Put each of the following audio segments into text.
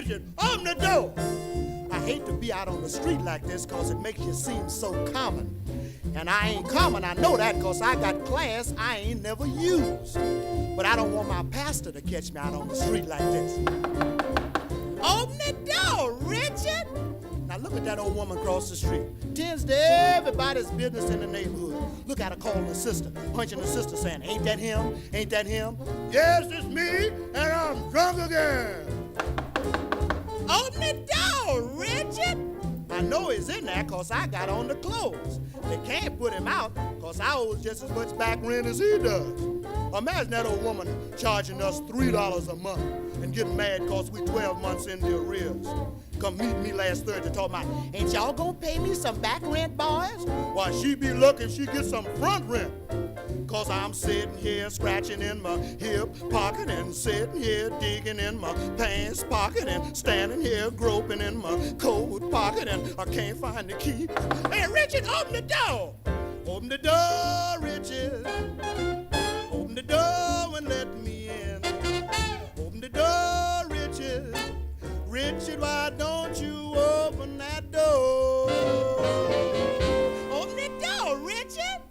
Richard, open the door. I hate to be out on the street like this because it makes you seem so common. And I ain't common, I know that, because I got class I ain't never used. But I don't want my pastor to catch me out on the street like this. Open the door, Richard. Now look at that old woman across the street. Tends to everybody's business in the neighborhood. Look at her calling her sister, punching her sister, saying, ain't that him? Ain't that him? Yes, it's me, and I'm drunk again. Open the door, Richard. I know he's in there because I got on the clothes. They can't put him out because I owe just as much back rent as he does. Imagine that old woman charging us $3 a month and getting mad because we 12 months in the arrears. Come meet me last Thursday talking about, ain't y'all gonna pay me some back rent, boys? Why, she be lucky she gets some front rent. Cause I'm sitting here scratching in my hip pocket and sitting here digging in my pants pocket and standing here groping in my coat pocket and I can't find the key. Hey, Richard, open the door. Open the door, Richard. Open the door and let me in. Open the door, Richard. Richard, why don't you open that door? Open the door, Richard.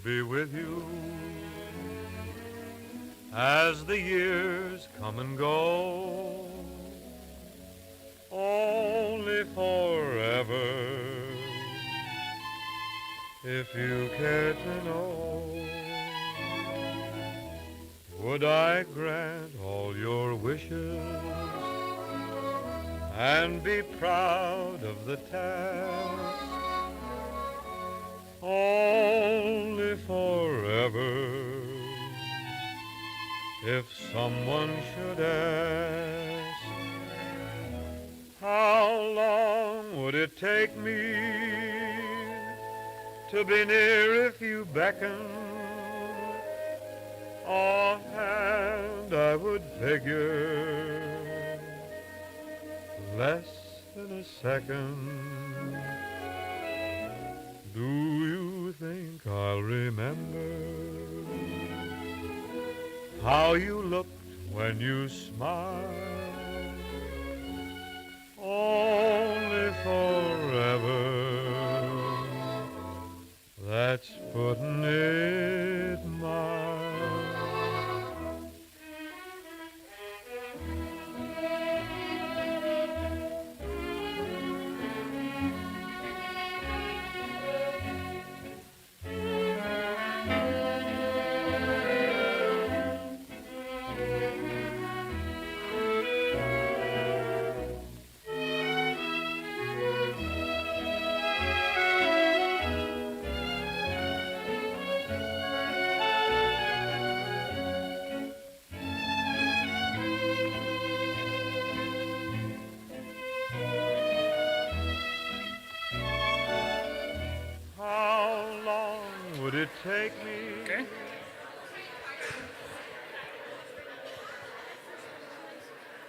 Be with you as the years come and go, only forever, if you care to know. Would I grant all your wishes and be proud of the task? Only forever, if someone should ask, how long would it take me to be near if you beckon, or hand and I would figure less than a second. Do you think I'll remember how you looked when you smiled? Only forever, that's putting it mild. How long would it take me? Okay.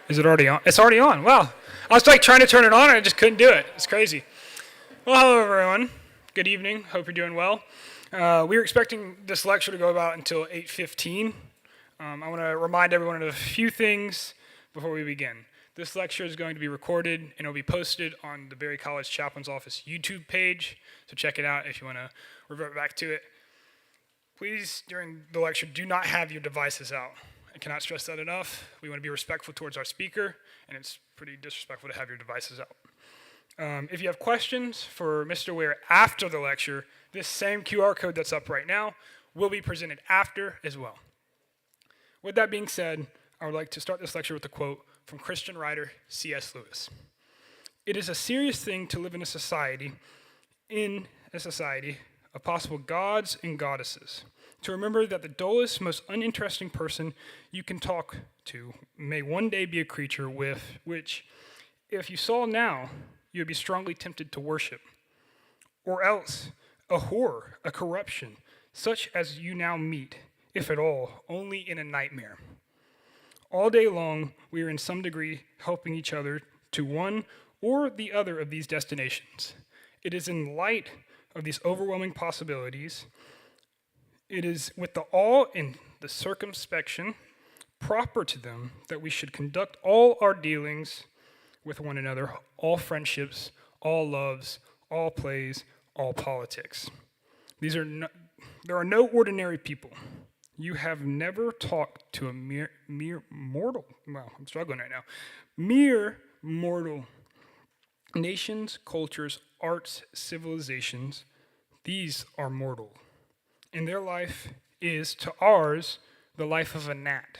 Is it already on? It's already on. Wow. I was like trying to turn it on and I just couldn't do it. It's crazy. Well, hello everyone. Good evening. Hope you're doing well. We were expecting this lecture to go about until 8:15. I want to remind everyone of a few things before we begin. This lecture is going to be recorded and it will be posted on the Berry College Chaplain's Office YouTube page. So check it out if you want to revert back to it. Please, during the lecture, do not have your devices out. I cannot stress that enough. We want to be respectful towards our speaker, and it's pretty disrespectful to have your devices out. If you have questions for Mr. Ware after the lecture, this same QR code that's up right now will be presented after as well. With that being said, I would like to start this lecture with a quote from Christian writer C.S. Lewis. It is a serious thing to live in a society of possible gods and goddesses, to remember that the dullest, most uninteresting person you can talk to may one day be a creature with which, if you saw now, you would be strongly tempted to worship. Or else, a horror, a corruption, such as you now meet, if at all, only in a nightmare. All day long, we are in some degree helping each other to one or the other of these destinations. It is in light of these overwhelming possibilities, it is with the awe and the circumspection proper to them that we should conduct all our dealings with one another, all friendships, all loves, all plays, all politics. There are no ordinary people. You have never talked to a mere mortal. Well, I'm struggling right now. Mere mortal. Nations, cultures, arts, civilizations, these are mortal. And their life is, to ours, the life of a gnat.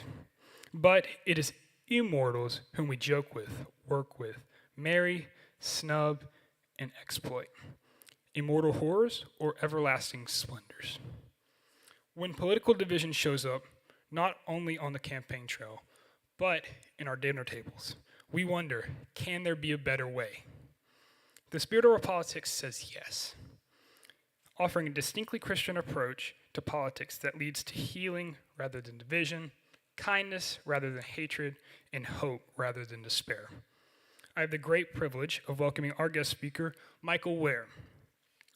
But it is immortals whom we joke with, work with, marry, snub, and exploit. Immortal horrors or everlasting splendors. When political division shows up, not only on the campaign trail, but in our dinner tables, we wonder, can there be a better way? The spirit of our politics says yes, offering a distinctly Christian approach to politics that leads to healing rather than division, kindness rather than hatred, and hope rather than despair. I have the great privilege of welcoming our guest speaker, Michael Ware.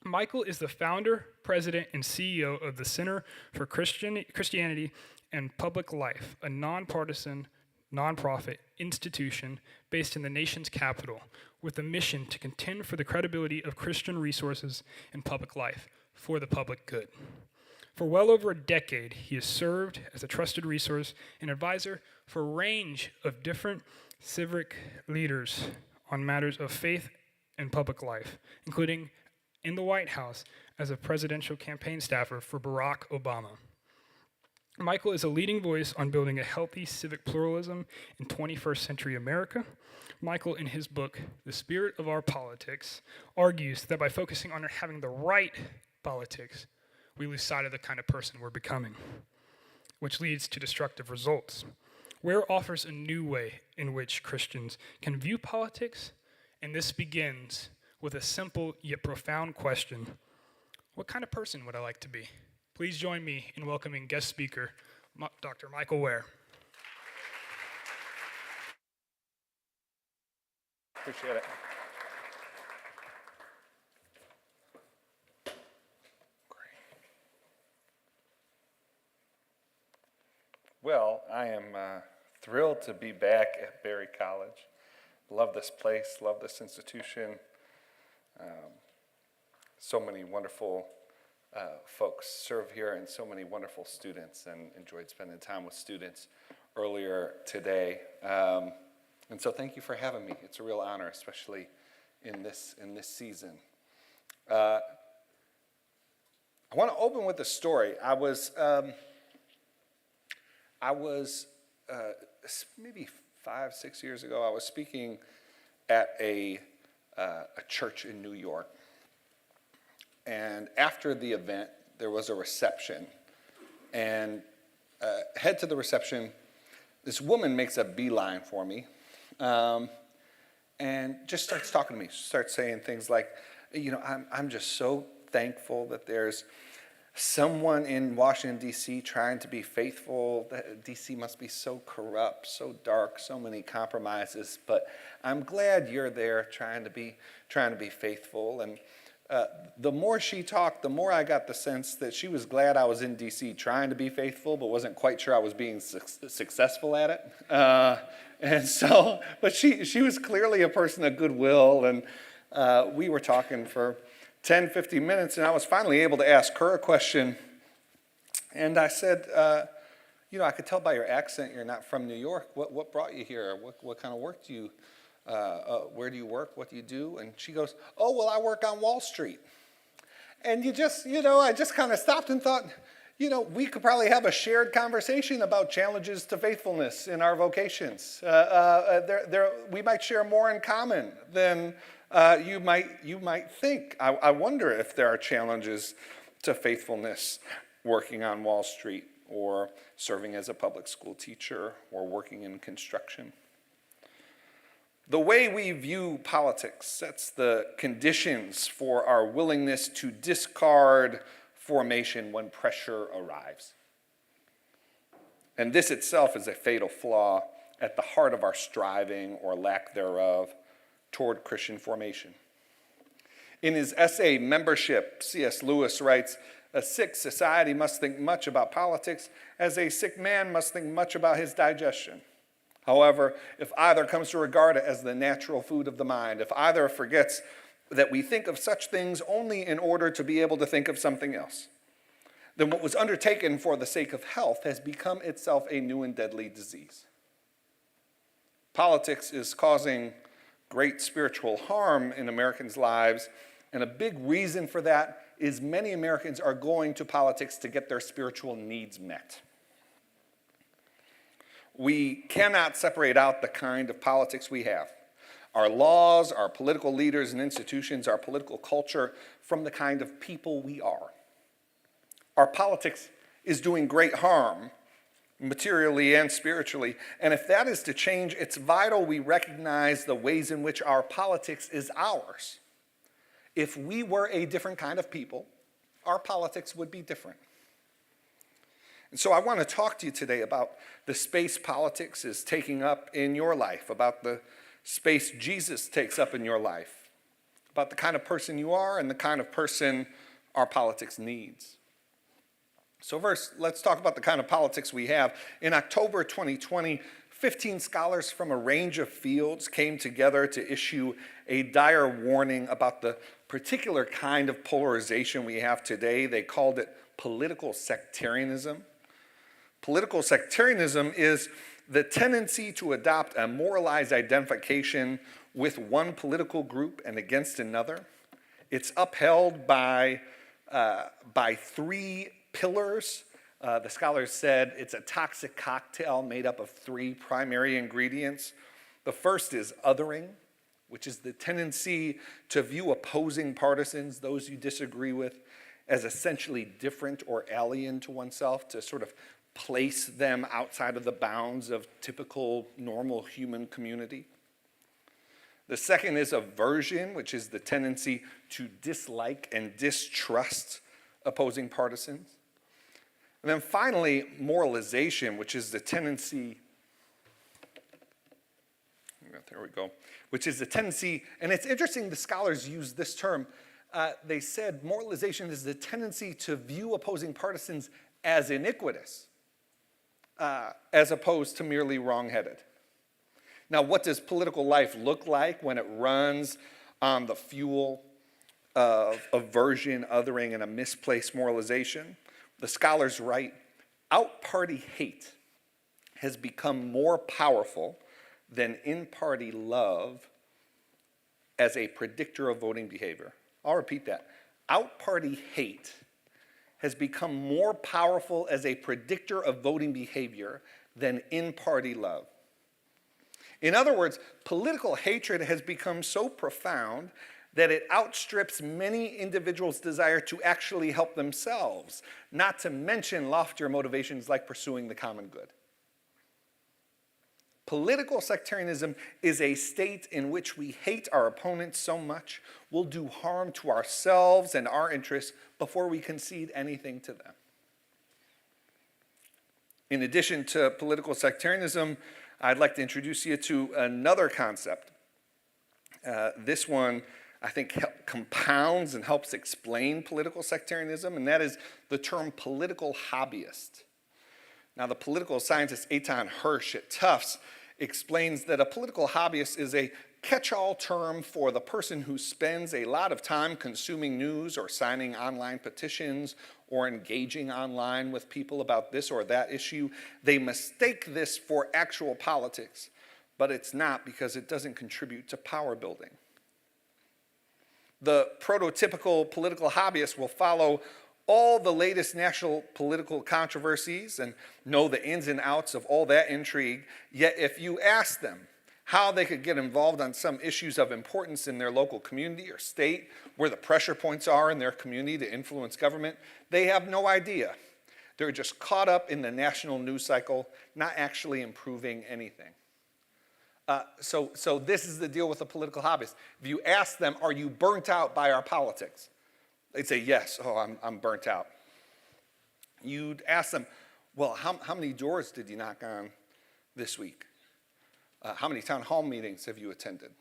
Michael is the founder, president, and CEO of the Center for Christianity and Public Life, a nonpartisan, nonprofit institution based in the nation's capital with a mission to contend for the credibility of Christian resources in public life for the public good. For well over a decade, he has served as a trusted resource and advisor for a range of different civic leaders on matters of faith and public life, including in the White House as a presidential campaign staffer for Barack Obama. Michael is a leading voice on building a healthy civic pluralism in 21st century America. Michael, in his book, The Spirit of Our Politics, argues that by focusing on having the right politics, we lose sight of the kind of person we're becoming, which leads to destructive results. Ware offers a new way in which Christians can view politics, and this begins with a simple yet profound question: what kind of person would I like to be? Please join me in welcoming guest speaker, Dr. Michael Ware. Appreciate it. Well, I am thrilled to be back at Berry College. Love this place, love this institution. So many wonderful folks serve here and so many wonderful students, and enjoyed spending time with students earlier today. And so thank you for having me. It's a real honor, especially in this season. I want to open with a story. I was maybe 5-6 years ago, I was speaking at a church in New York. And after the event, there was a reception. And head to the reception, this woman makes a beeline for me and just starts talking to me. She starts saying things like, I'm just so thankful that there's someone in Washington, D.C. trying to be faithful. D.C. must be so corrupt, so dark, so many compromises, but I'm glad you're there trying to be faithful. And the more she talked, the more I got the sense that she was glad I was in D.C. trying to be faithful, but wasn't quite sure I was being successful at it. But she was clearly a person of goodwill, and we were talking for 10, 15 minutes, and I was finally able to ask her a question. And I said, I could tell by your accent you're not from New York. What brought you here? What kind of work do you, where do you work? What do you do? And she goes, oh, well, I work on Wall Street. And I just kind of stopped and thought, we could probably have a shared conversation about challenges to faithfulness in our vocations. We might share more in common than you might think. I wonder if there are challenges to faithfulness working on Wall Street, or serving as a public school teacher, or working in construction. The way we view politics sets the conditions for our willingness to discard formation when pressure arrives. And this itself is a fatal flaw at the heart of our striving, or lack thereof, toward Christian formation. In his essay, Membership, C.S. Lewis writes, a sick society must think much about politics, as a sick man must think much about his digestion. However, if either comes to regard it as the natural food of the mind, if either forgets that we think of such things only in order to be able to think of something else, then what was undertaken for the sake of health has become itself a new and deadly disease. Politics is causing great spiritual harm in Americans' lives, and a big reason for that is many Americans are going to politics to get their spiritual needs met. We cannot separate out the kind of politics we have, our laws, our political leaders and institutions, our political culture, from the kind of people we are. Our politics is doing great harm, materially and spiritually, and if that is to change, it's vital we recognize the ways in which our politics is ours. If we were a different kind of people, our politics would be different. And so I want to talk to you today about the space politics is taking up in your life, about the space Jesus takes up in your life, about the kind of person you are and the kind of person our politics needs. So first, let's talk about the kind of politics we have. In October 2020, 15 scholars from a range of fields came together to issue a dire warning about the particular kind of polarization we have today. They called it political sectarianism. Political sectarianism is the tendency to adopt a moralized identification with one political group and against another. It's upheld by three pillars. The scholars said it's a toxic cocktail made up of three primary ingredients. The first is othering, which is the tendency to view opposing partisans, those you disagree with, as essentially different or alien to oneself, to sort of place them outside of the bounds of typical normal human community. The second is aversion, which is the tendency to dislike and distrust opposing partisans. And then finally, moralization, which is the tendency, there we go, which is a tendency, and it's interesting the scholars use this term. They said moralization is the tendency to view opposing partisans as iniquitous, as opposed to merely wrong-headed. Now, what does political life look like when it runs on the fuel of aversion, othering, and a misplaced moralization? The scholars write, out-party hate has become more powerful than in-party love as a predictor of voting behavior. I'll repeat that. Out-party hate has become more powerful as a predictor of voting behavior than in-party love. In other words, political hatred has become so profound that it outstrips many individuals' desire to actually help themselves, not to mention loftier motivations like pursuing the common good. Political sectarianism is a state in which we hate our opponents so much we'll do harm to ourselves and our interests before we concede anything to them. In addition to political sectarianism, I'd like to introduce you to another concept. This one, I think, compounds and helps explain political sectarianism, and that is the term political hobbyist. Now, the political scientist Eitan Hersh at Tufts explains that a political hobbyist is a catch-all term for the person who spends a lot of time consuming news or signing online petitions or engaging online with people about this or that issue. They mistake this for actual politics, but it's not because it doesn't contribute to power building. The prototypical political hobbyist will follow all the latest national political controversies and know the ins and outs of all that intrigue, yet if you ask them how they could get involved on some issues of importance in their local community or state, where the pressure points are in their community to influence government, they have no idea. They're just caught up in the national news cycle, not actually improving anything. So this is the deal with the political hobbyist. If you ask them, are you burnt out by our politics? They'd say, yes, I'm burnt out. You'd ask them, well, how many doors did you knock on this week? How many town hall meetings have you attended?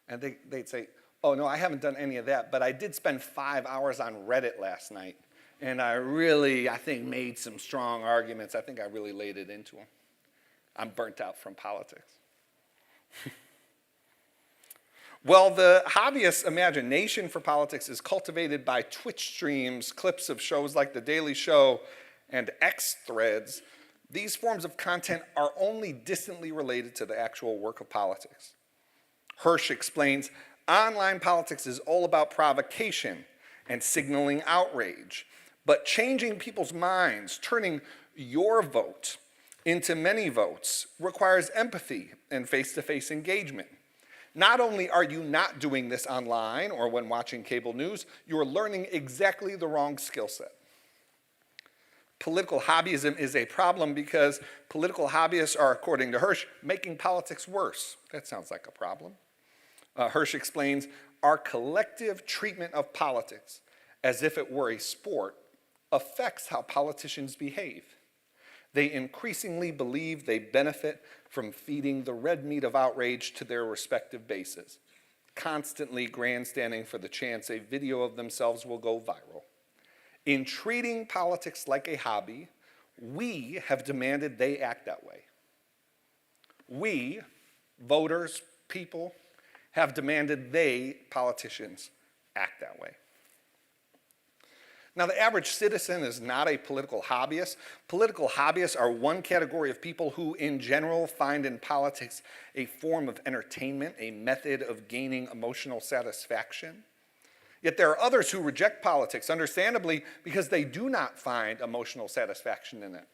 And they'd say, oh, no, I haven't done any of that, but I did spend 5 hours on Reddit last night, and I think, made some strong arguments. I think I really laid it into them. I'm burnt out from politics. Well, the hobbyist's imagination for politics is cultivated by Twitch streams, clips of shows like The Daily Show, and X threads. These forms of content are only distantly related to the actual work of politics. Hersh explains, online politics is all about provocation and signaling outrage, but changing people's minds, turning your vote into many votes, requires empathy and face-to-face engagement. Not only are you not doing this online or when watching cable news, you're learning exactly the wrong skill set. Political hobbyism is a problem because political hobbyists are, according to Hersh, making politics worse. That sounds like a problem. Hersh explains, our collective treatment of politics, as if it were a sport, affects how politicians behave. They increasingly believe they benefit from feeding the red meat of outrage to their respective bases, constantly grandstanding for the chance a video of themselves will go viral. In treating politics like a hobby, we have demanded they act that way. We, voters, people, have demanded they, politicians, act that way. Now, the average citizen is not a political hobbyist. Political hobbyists are one category of people who, in general, find in politics a form of entertainment, a method of gaining emotional satisfaction. Yet there are others who reject politics, understandably, because they do not find emotional satisfaction in it.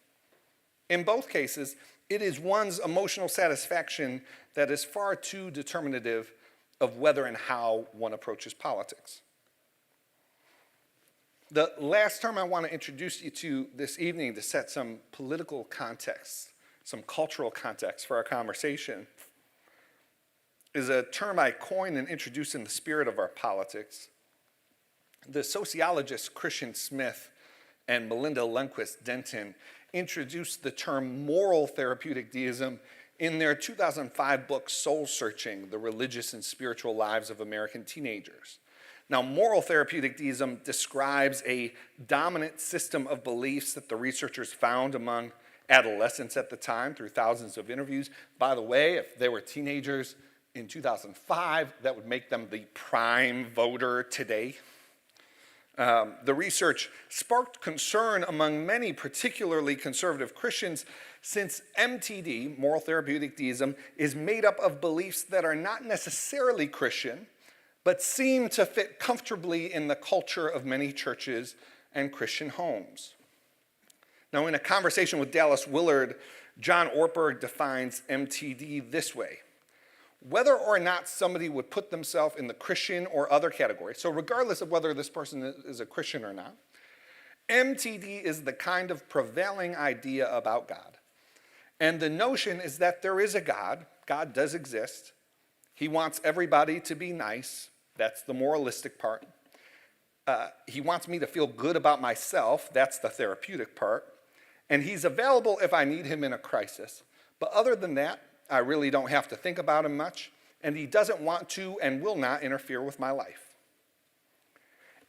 In both cases, it is one's emotional satisfaction that is far too determinative of whether and how one approaches politics. The last term I want to introduce you to this evening to set some political context, some cultural context for our conversation, is a term I coined and introduced in the spirit of our politics. The sociologists Christian Smith and Melinda Lundquist Denton introduced the term moral therapeutic deism in their 2005 book, Soul Searching: The Religious and Spiritual Lives of American Teenagers. Now, moral therapeutic deism describes a dominant system of beliefs that the researchers found among adolescents at the time through thousands of interviews. By the way, if they were teenagers in 2005, that would make them the prime voter today. The research sparked concern among many, particularly conservative Christians, since MTD, moral therapeutic deism, is made up of beliefs that are not necessarily Christian, but seem to fit comfortably in the culture of many churches and Christian homes. Now, in a conversation with Dallas Willard, John Ortberg defines MTD this way: whether or not somebody would put themselves in the Christian or other category, so regardless of whether this person is a Christian or not, MTD is the kind of prevailing idea about God. And the notion is that there is a God. God does exist. He wants everybody to be nice. That's the moralistic part. He wants me to feel good about myself. That's the therapeutic part. And he's available if I need him in a crisis. But other than that, I really don't have to think about him much, and he doesn't want to and will not interfere with my life.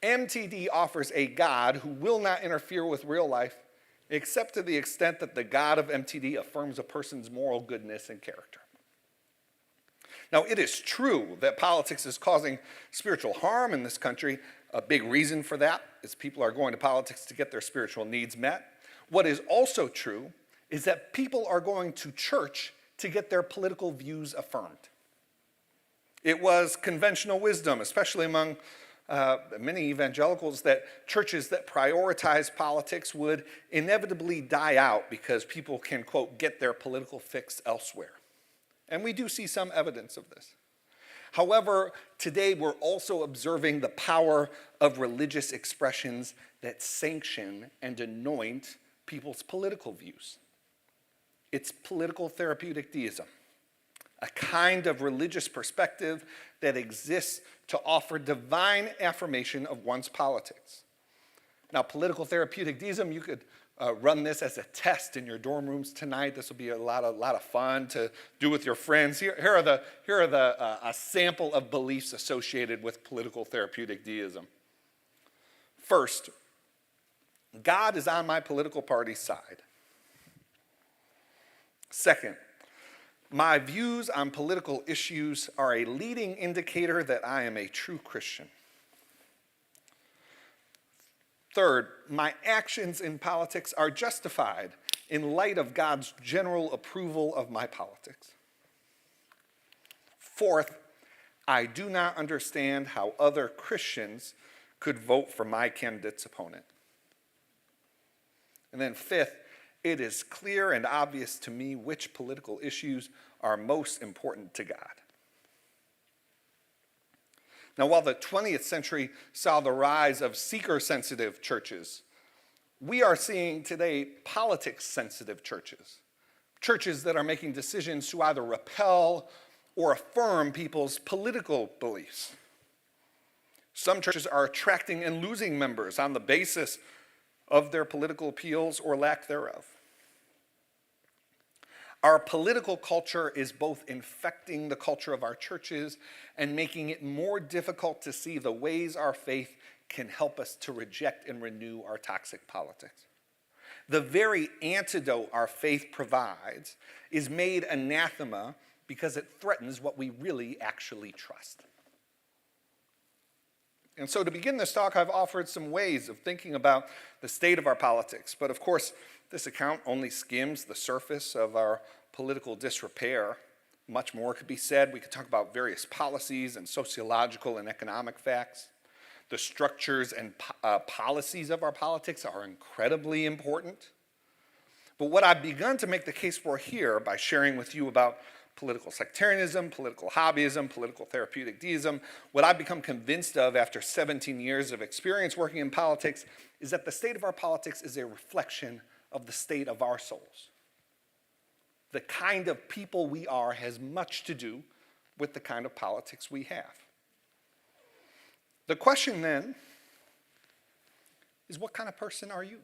MTD offers a God who will not interfere with real life, except to the extent that the God of MTD affirms a person's moral goodness and character. Now, it is true that politics is causing spiritual harm in this country. A big reason for that is people are going to politics to get their spiritual needs met. What is also true is that people are going to church to get their political views affirmed. It was conventional wisdom, especially among many evangelicals, that churches that prioritize politics would inevitably die out because people can, quote, get their political fix elsewhere. And we do see some evidence of this. However, today we're also observing the power of religious expressions that sanction and anoint people's political views. It's political therapeutic deism, a kind of religious perspective that exists to offer divine affirmation of one's politics. Now, political therapeutic deism, you could run this as a test in your dorm rooms tonight. This will be a lot of fun to do with your friends. Here are a sample of beliefs associated with political therapeutic deism. First, God is on my political party's side. Second, my views on political issues are a leading indicator that I am a true Christian. Third, my actions in politics are justified in light of God's general approval of my politics. Fourth, I do not understand how other Christians could vote for my candidate's opponent. And then fifth, it is clear and obvious to me which political issues are most important to God. Now, while the 20th century saw the rise of seeker-sensitive churches, we are seeing today politics-sensitive churches, churches that are making decisions to either repel or affirm people's political beliefs. Some churches are attracting and losing members on the basis of their political appeals or lack thereof. Our political culture is both infecting the culture of our churches and making it more difficult to see the ways our faith can help us to reject and renew our toxic politics. The very antidote our faith provides is made anathema because it threatens what we really actually trust. And so to begin this talk, I've offered some ways of thinking about the state of our politics. But of course, this account only skims the surface of our political disrepair. Much more could be said. We could talk about various policies and sociological and economic facts. The structures and policies of our politics are incredibly important. But what I've begun to make the case for here by sharing with you about political sectarianism, political hobbyism, political therapeutic deism, what I've become convinced of after 17 years of experience working in politics is that the state of our politics is a reflection of the state of our souls. The kind of people we are has much to do with the kind of politics we have. The question then is, what kind of person are you?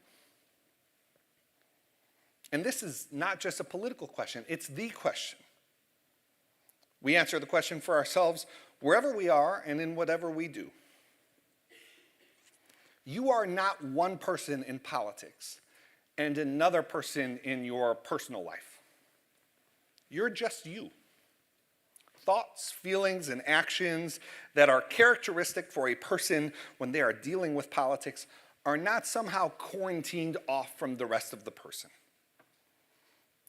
And this is not just a political question, it's the question. We answer the question for ourselves wherever we are and in whatever we do. You are not one person in politics and another person in your personal life. You're just you. Thoughts, feelings, and actions that are characteristic for a person when they are dealing with politics are not somehow quarantined off from the rest of the person.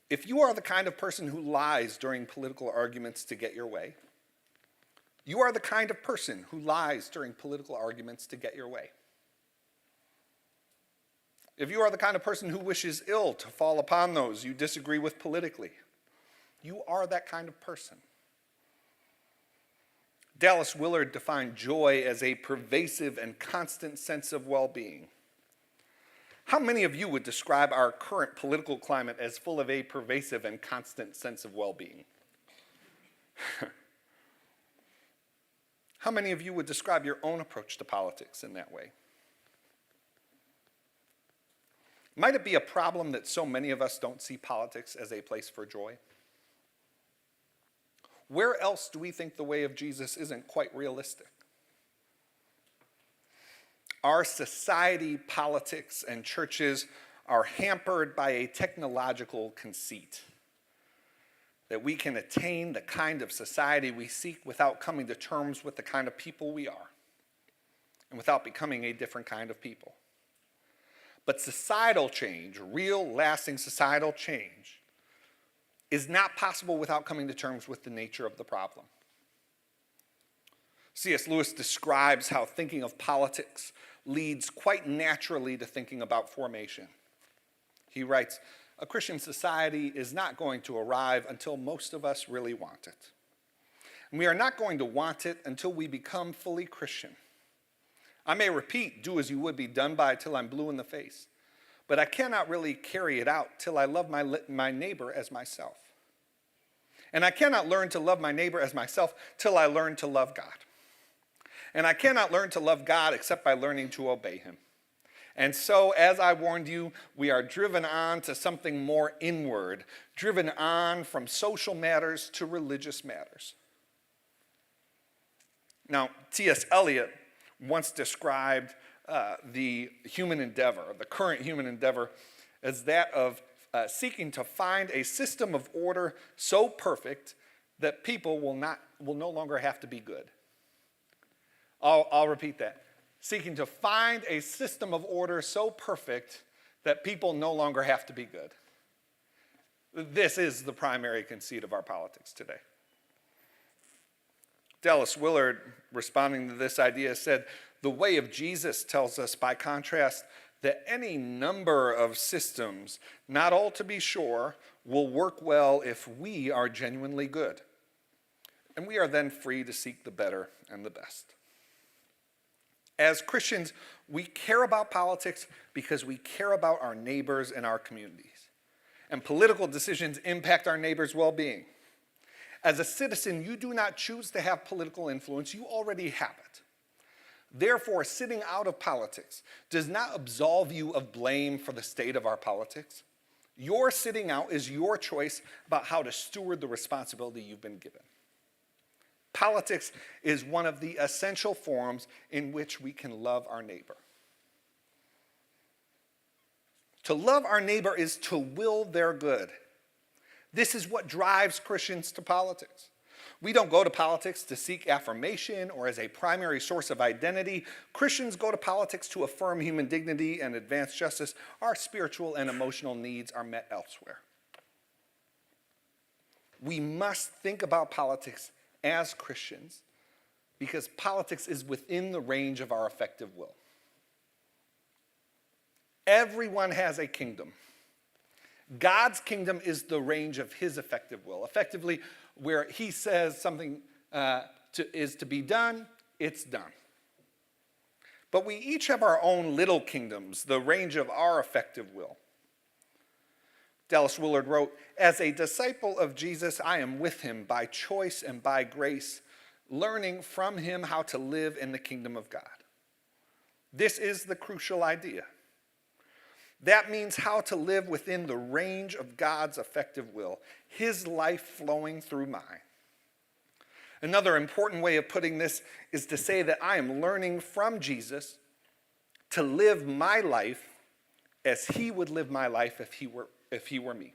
If you are the kind of person who lies during political arguments to get your way, you are the kind of person who lies during political arguments to get your way. If you are the kind of person who wishes ill to fall upon those you disagree with politically, you are that kind of person. Dallas Willard defined joy as a pervasive and constant sense of well-being. How many of you would describe our current political climate as full of a pervasive and constant sense of well-being? How many of you would describe your own approach to politics in that way? Might it be a problem that so many of us don't see politics as a place for joy? Where else do we think the way of Jesus isn't quite realistic? Our society, politics, and churches are hampered by a technological conceit that we can attain the kind of society we seek without coming to terms with the kind of people we are and without becoming a different kind of people. But societal change, real, lasting societal change, is not possible without coming to terms with the nature of the problem. C.S. Lewis describes how thinking of politics leads quite naturally to thinking about formation. He writes, "A Christian society is not going to arrive until most of us really want it. And we are not going to want it until we become fully Christian. I may repeat, 'Do as you would be done by' till I'm blue in the face, but I cannot really carry it out till I love my neighbor as myself. And I cannot learn to love my neighbor as myself till I learn to love God. And I cannot learn to love God except by learning to obey him. And so, as I warned you, we are driven on to something more inward, driven on from social matters to religious matters." Now, T.S. Eliot once described the human endeavor, the current human endeavor, as that of seeking to find a system of order so perfect that people will no longer have to be good. I'll repeat that. Seeking to find a system of order so perfect that people no longer have to be good. This is the primary conceit of our politics today. Dallas Willard, responding to this idea, said, "The way of Jesus tells us, by contrast, that any number of systems, not all to be sure, will work well if we are genuinely good. And we are then free to seek the better and the best." As Christians, we care about politics because we care about our neighbors and our communities. And political decisions impact our neighbors' well-being. As a citizen, you do not choose to have political influence, you already have it. Therefore, sitting out of politics does not absolve you of blame for the state of our politics. Your sitting out is your choice about how to steward the responsibility you've been given. Politics is one of the essential forms in which we can love our neighbor. To love our neighbor is to will their good. This is what drives Christians to politics. We don't go to politics to seek affirmation or as a primary source of identity. Christians go to politics to affirm human dignity and advance justice. Our spiritual and emotional needs are met elsewhere. We must think about politics as Christians because politics is within the range of our effective will. Everyone has a kingdom. God's kingdom is the range of his effective will. Effectively, where he says something is to be done, it's done. But we each have our own little kingdoms, the range of our effective will. Dallas Willard wrote, "As a disciple of Jesus, I am with him by choice and by grace, learning from him how to live in the kingdom of God." This is the crucial idea. That means how to live within the range of God's effective will, his life flowing through mine. Another important way of putting this is to say that I am learning from Jesus to live my life as he would live my life if he were me.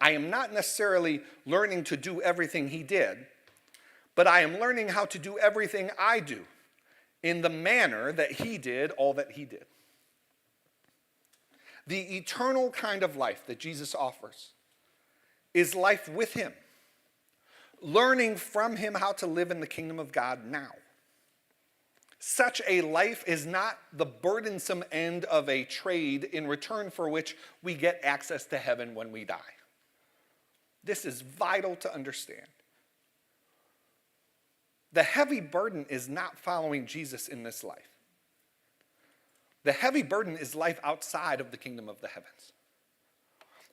I am not necessarily learning to do everything he did, but I am learning how to do everything I do in the manner that he did all that he did. The eternal kind of life that Jesus offers is life with him, learning from him how to live in the kingdom of God now. Such a life is not the burdensome end of a trade in return for which we get access to heaven when we die. This is vital to understand. The heavy burden is not following Jesus in this life. The heavy burden is life outside of the kingdom of the heavens.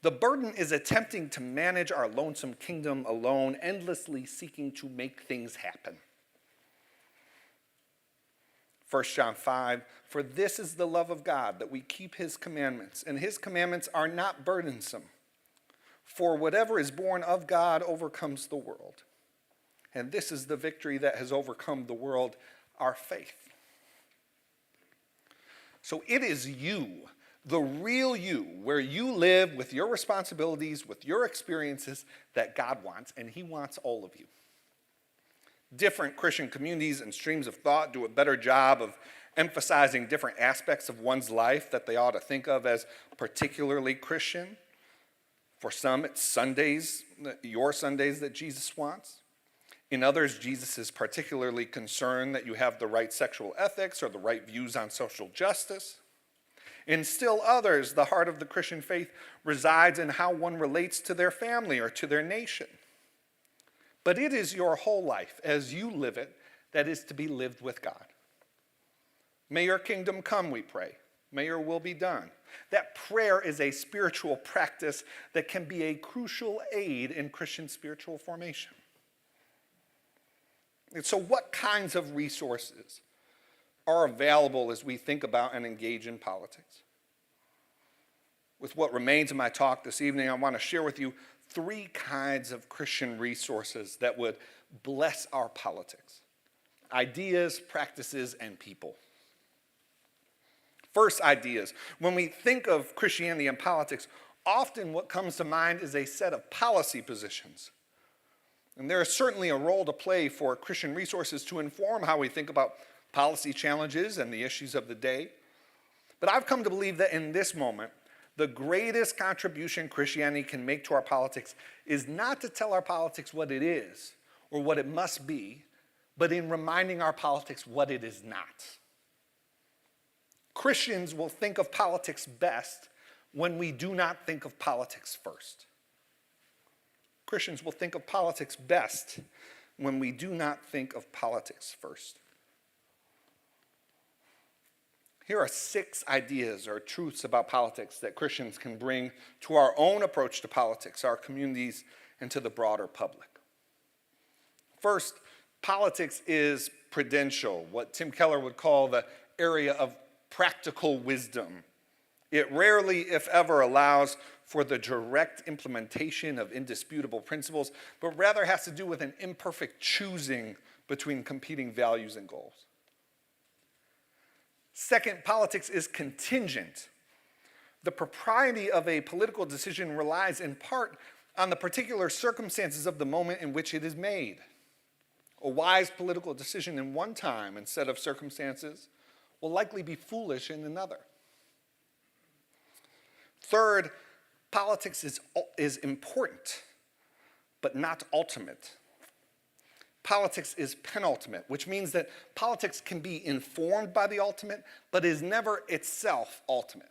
The burden is attempting to manage our lonesome kingdom alone, endlessly seeking to make things happen. 1 John 5, for this is the love of God, that we keep his commandments, and his commandments are not burdensome. For whatever is born of God overcomes the world. And this is the victory that has overcome the world, our faith. So it is you, the real you, where you live with your responsibilities, with your experiences, that God wants, and he wants all of you. Different Christian communities and streams of thought do a better job of emphasizing different aspects of one's life that they ought to think of as particularly Christian. For some, it's Sundays, your Sundays that Jesus wants. In others, Jesus is particularly concerned that you have the right sexual ethics or the right views on social justice. In still others, the heart of the Christian faith resides in how one relates to their family or to their nation. But it is your whole life, as you live it, that is to be lived with God. May your kingdom come, we pray. May your will be done. That prayer is a spiritual practice that can be a crucial aid in Christian spiritual formation. And so what kinds of resources are available as we think about and engage in politics? With what remains of my talk this evening, I want to share with you 3 kinds of Christian resources that would bless our politics: ideas, practices, and people. First, ideas. When we think of Christianity and politics, often what comes to mind is a set of policy positions. And there is certainly a role to play for Christian resources to inform how we think about policy challenges and the issues of the day. But I've come to believe that in this moment, the greatest contribution Christianity can make to our politics is not to tell our politics what it is or what it must be, but in reminding our politics what it is not. Christians will think of politics best when we do not think of politics first. Christians will think of politics best when we do not think of politics first. Here are 6 ideas or truths about politics that Christians can bring to our own approach to politics, our communities, and to the broader public. First, politics is prudential, what Tim Keller would call the area of practical wisdom. It rarely, if ever, allows for the direct implementation of indisputable principles, but rather has to do with an imperfect choosing between competing values and goals. Second, politics is contingent. The propriety of a political decision relies in part on the particular circumstances of the moment in which it is made. A wise political decision in one time and set of circumstances will likely be foolish in another. Third, politics is important, but not ultimate. Politics is penultimate, which means that politics can be informed by the ultimate, but is never itself ultimate.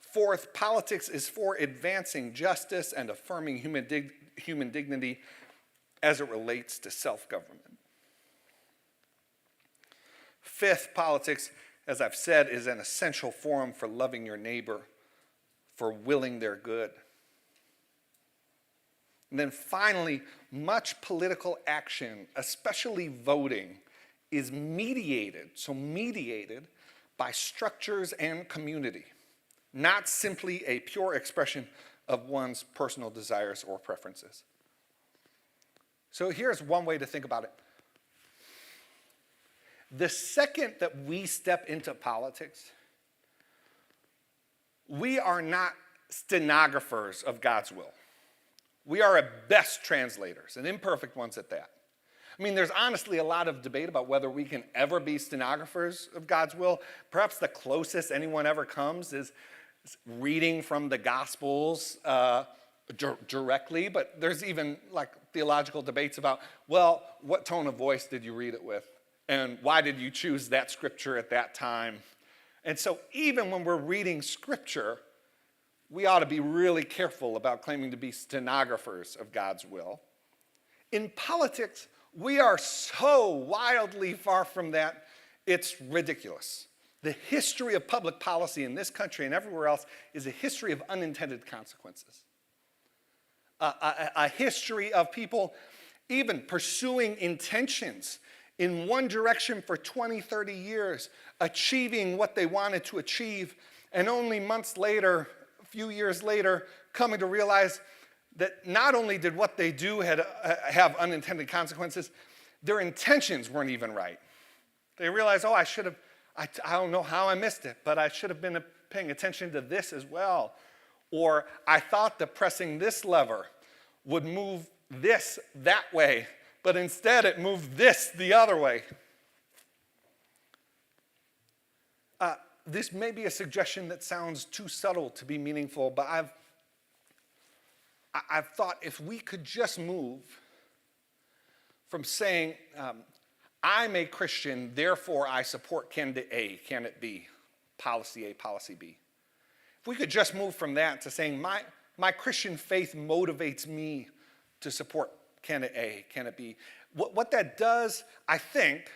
Fourth, politics is for advancing justice and affirming human dignity as it relates to self-government. Fifth, politics, as I've said, is an essential forum for loving your neighbor, for willing their good. And then finally, much political action, especially voting, is mediated by structures and community, not simply a pure expression of one's personal desires or preferences. So here's one way to think about it. The second that we step into politics, we are not stenographers of God's will. We are at best translators, and imperfect ones at that. I mean, there's honestly a lot of debate about whether we can ever be stenographers of God's will. Perhaps the closest anyone ever comes is reading from the Gospels directly, but there's even like theological debates about, well, what tone of voice did you read it with? And why did you choose that scripture at that time? And so even when we're reading scripture, we ought to be really careful about claiming to be stenographers of God's will. In politics, we are so wildly far from that, it's ridiculous. The history of public policy in this country and everywhere else is a history of unintended consequences. A history of people even pursuing intentions in one direction for 20, 30 years, achieving what they wanted to achieve, and only months later, a few years later, coming to realize that not only did what they do have unintended consequences, their intentions weren't even right. They realized, I don't know how I missed it, but I should have been paying attention to this as well. Or I thought that pressing this lever would move this that way, but instead it moved this the other way. This may be a suggestion that sounds too subtle to be meaningful, but I've thought if we could just move from saying, I'm a Christian, therefore I support candidate A, candidate B, policy A, policy B. If we could just move from that to saying, my Christian faith motivates me to support candidate A, candidate B. What that does, I think,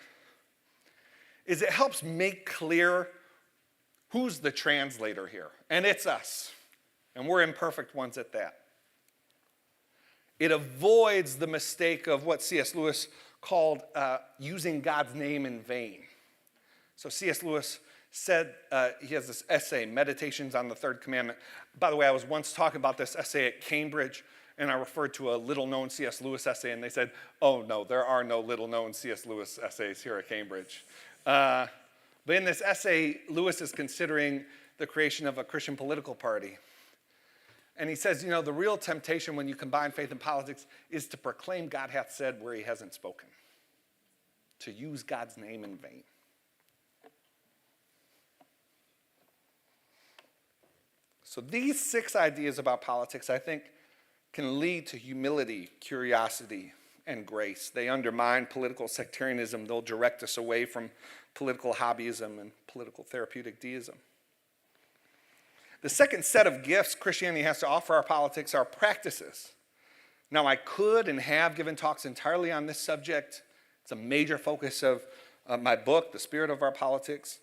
is it helps make clear who's the translator here. And it's us. And we're imperfect ones at that. It avoids the mistake of what C.S. Lewis called using God's name in vain. So C.S. Lewis said, he has this essay, Meditations on the Third Commandment. By the way, I was once talking about this essay at Cambridge, and I referred to a little-known C.S. Lewis essay, and they said, oh, no, there are no little-known C.S. Lewis essays here at Cambridge. But in this essay, Lewis is considering the creation of a Christian political party. And he says, the real temptation when you combine faith and politics is to proclaim God hath said where he hasn't spoken, to use God's name in vain. So these 6 ideas about politics, I think, can lead to humility, curiosity, and grace. They undermine political sectarianism. They'll direct us away from political hobbyism and political therapeutic deism. The second set of gifts Christianity has to offer our politics are practices. Now, I could and have given talks entirely on this subject. It's a major focus of my book, The Spirit of Our Politics.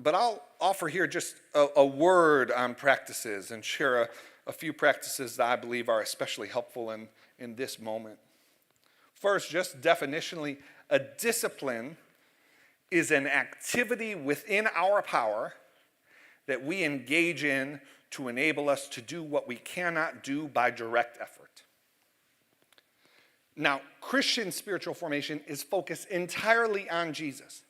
But I'll offer here just a word on practices and share a few practices that I believe are especially helpful in this moment. First, just definitionally, a discipline is an activity within our power that we engage in to enable us to do what we cannot do by direct effort. Now, Christian spiritual formation is focused entirely on Jesus.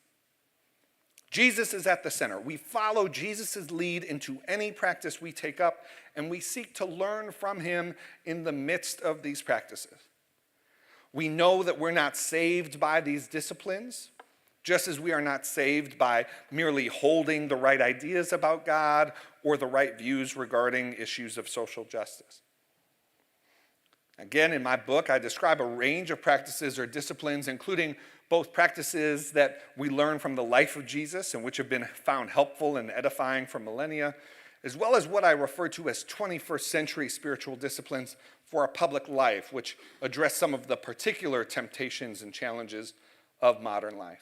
Jesus is at the center. We follow Jesus' lead into any practice we take up, and we seek to learn from him in the midst of these practices. We know that we're not saved by these disciplines, just as we are not saved by merely holding the right ideas about God or the right views regarding issues of social justice. Again, in my book, I describe a range of practices or disciplines, including both practices that we learn from the life of Jesus and which have been found helpful and edifying for millennia, as well as what I refer to as 21st century spiritual disciplines for our public life, which address some of the particular temptations and challenges of modern life.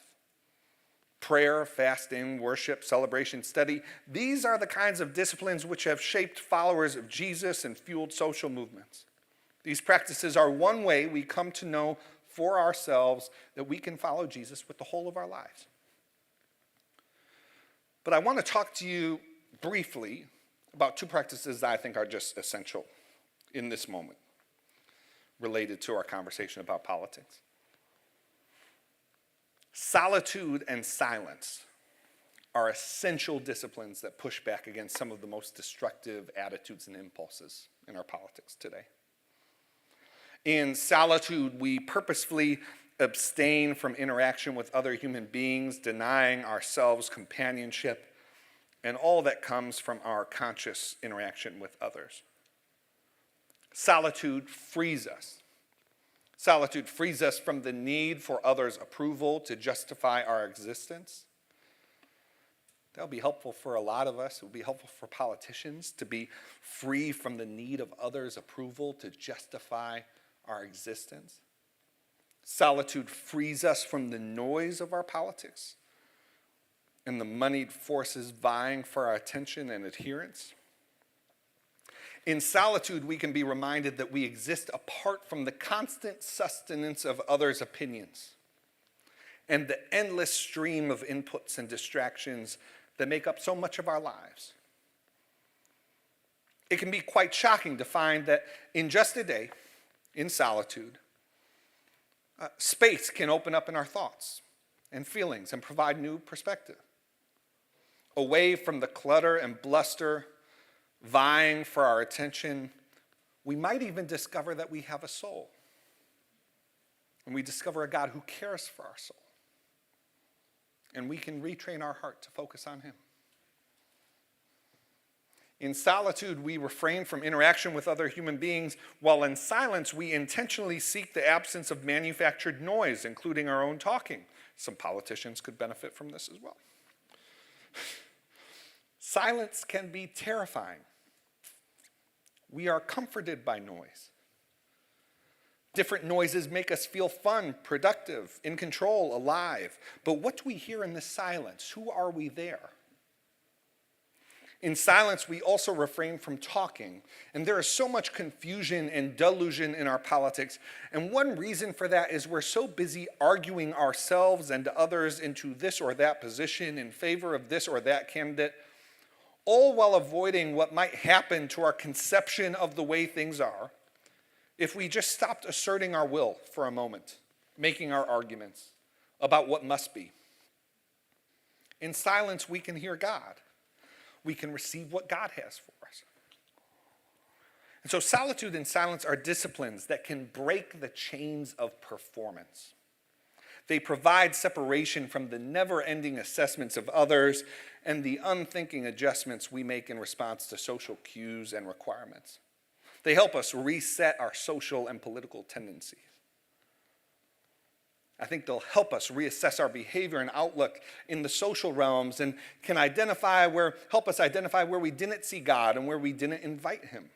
Prayer, fasting, worship, celebration, study, these are the kinds of disciplines which have shaped followers of Jesus and fueled social movements. These practices are one way we come to know for ourselves that we can follow Jesus with the whole of our lives. But I want to talk to you briefly about two practices that I think are just essential in this moment related to our conversation about politics. Solitude and silence are essential disciplines that push back against some of the most destructive attitudes and impulses in our politics today. In solitude, we purposefully abstain from interaction with other human beings, denying ourselves companionship and all that comes from our conscious interaction with others. Solitude frees us. Solitude frees us from the need for others' approval to justify our existence. That'll be helpful for a lot of us. It will be helpful for politicians to be free from the need of others' approval to justify our existence. Solitude frees us from the noise of our politics and the moneyed forces vying for our attention and adherence. In solitude, we can be reminded that we exist apart from the constant sustenance of others' opinions and the endless stream of inputs and distractions that make up so much of our lives. It can be quite shocking to find that in just a day, in solitude, space can open up in our thoughts and feelings and provide new perspective. Away from the clutter and bluster vying for our attention, we might even discover that we have a soul. And we discover a God who cares for our soul. And we can retrain our heart to focus on him. In solitude, we refrain from interaction with other human beings, while in silence, we intentionally seek the absence of manufactured noise, including our own talking. Some politicians could benefit from this as well. Silence can be terrifying. We are comforted by noise. Different noises make us feel fun, productive, in control, alive. But what do we hear in the silence? Who are we there? In silence, we also refrain from talking. And there is so much confusion and delusion in our politics. And one reason for that is we're so busy arguing ourselves and others into this or that position in favor of this or that candidate, all while avoiding what might happen to our conception of the way things are if we just stopped asserting our will for a moment, making our arguments about what must be. In silence, we can hear God. We can receive what God has for us. And so solitude and silence are disciplines that can break the chains of performance. They provide separation from the never-ending assessments of others and the unthinking adjustments we make in response to social cues and requirements. They help us reset our social and political tendencies. I think they'll help us reassess our behavior and outlook in the social realms and can help us identify where we didn't see God and where we didn't invite him.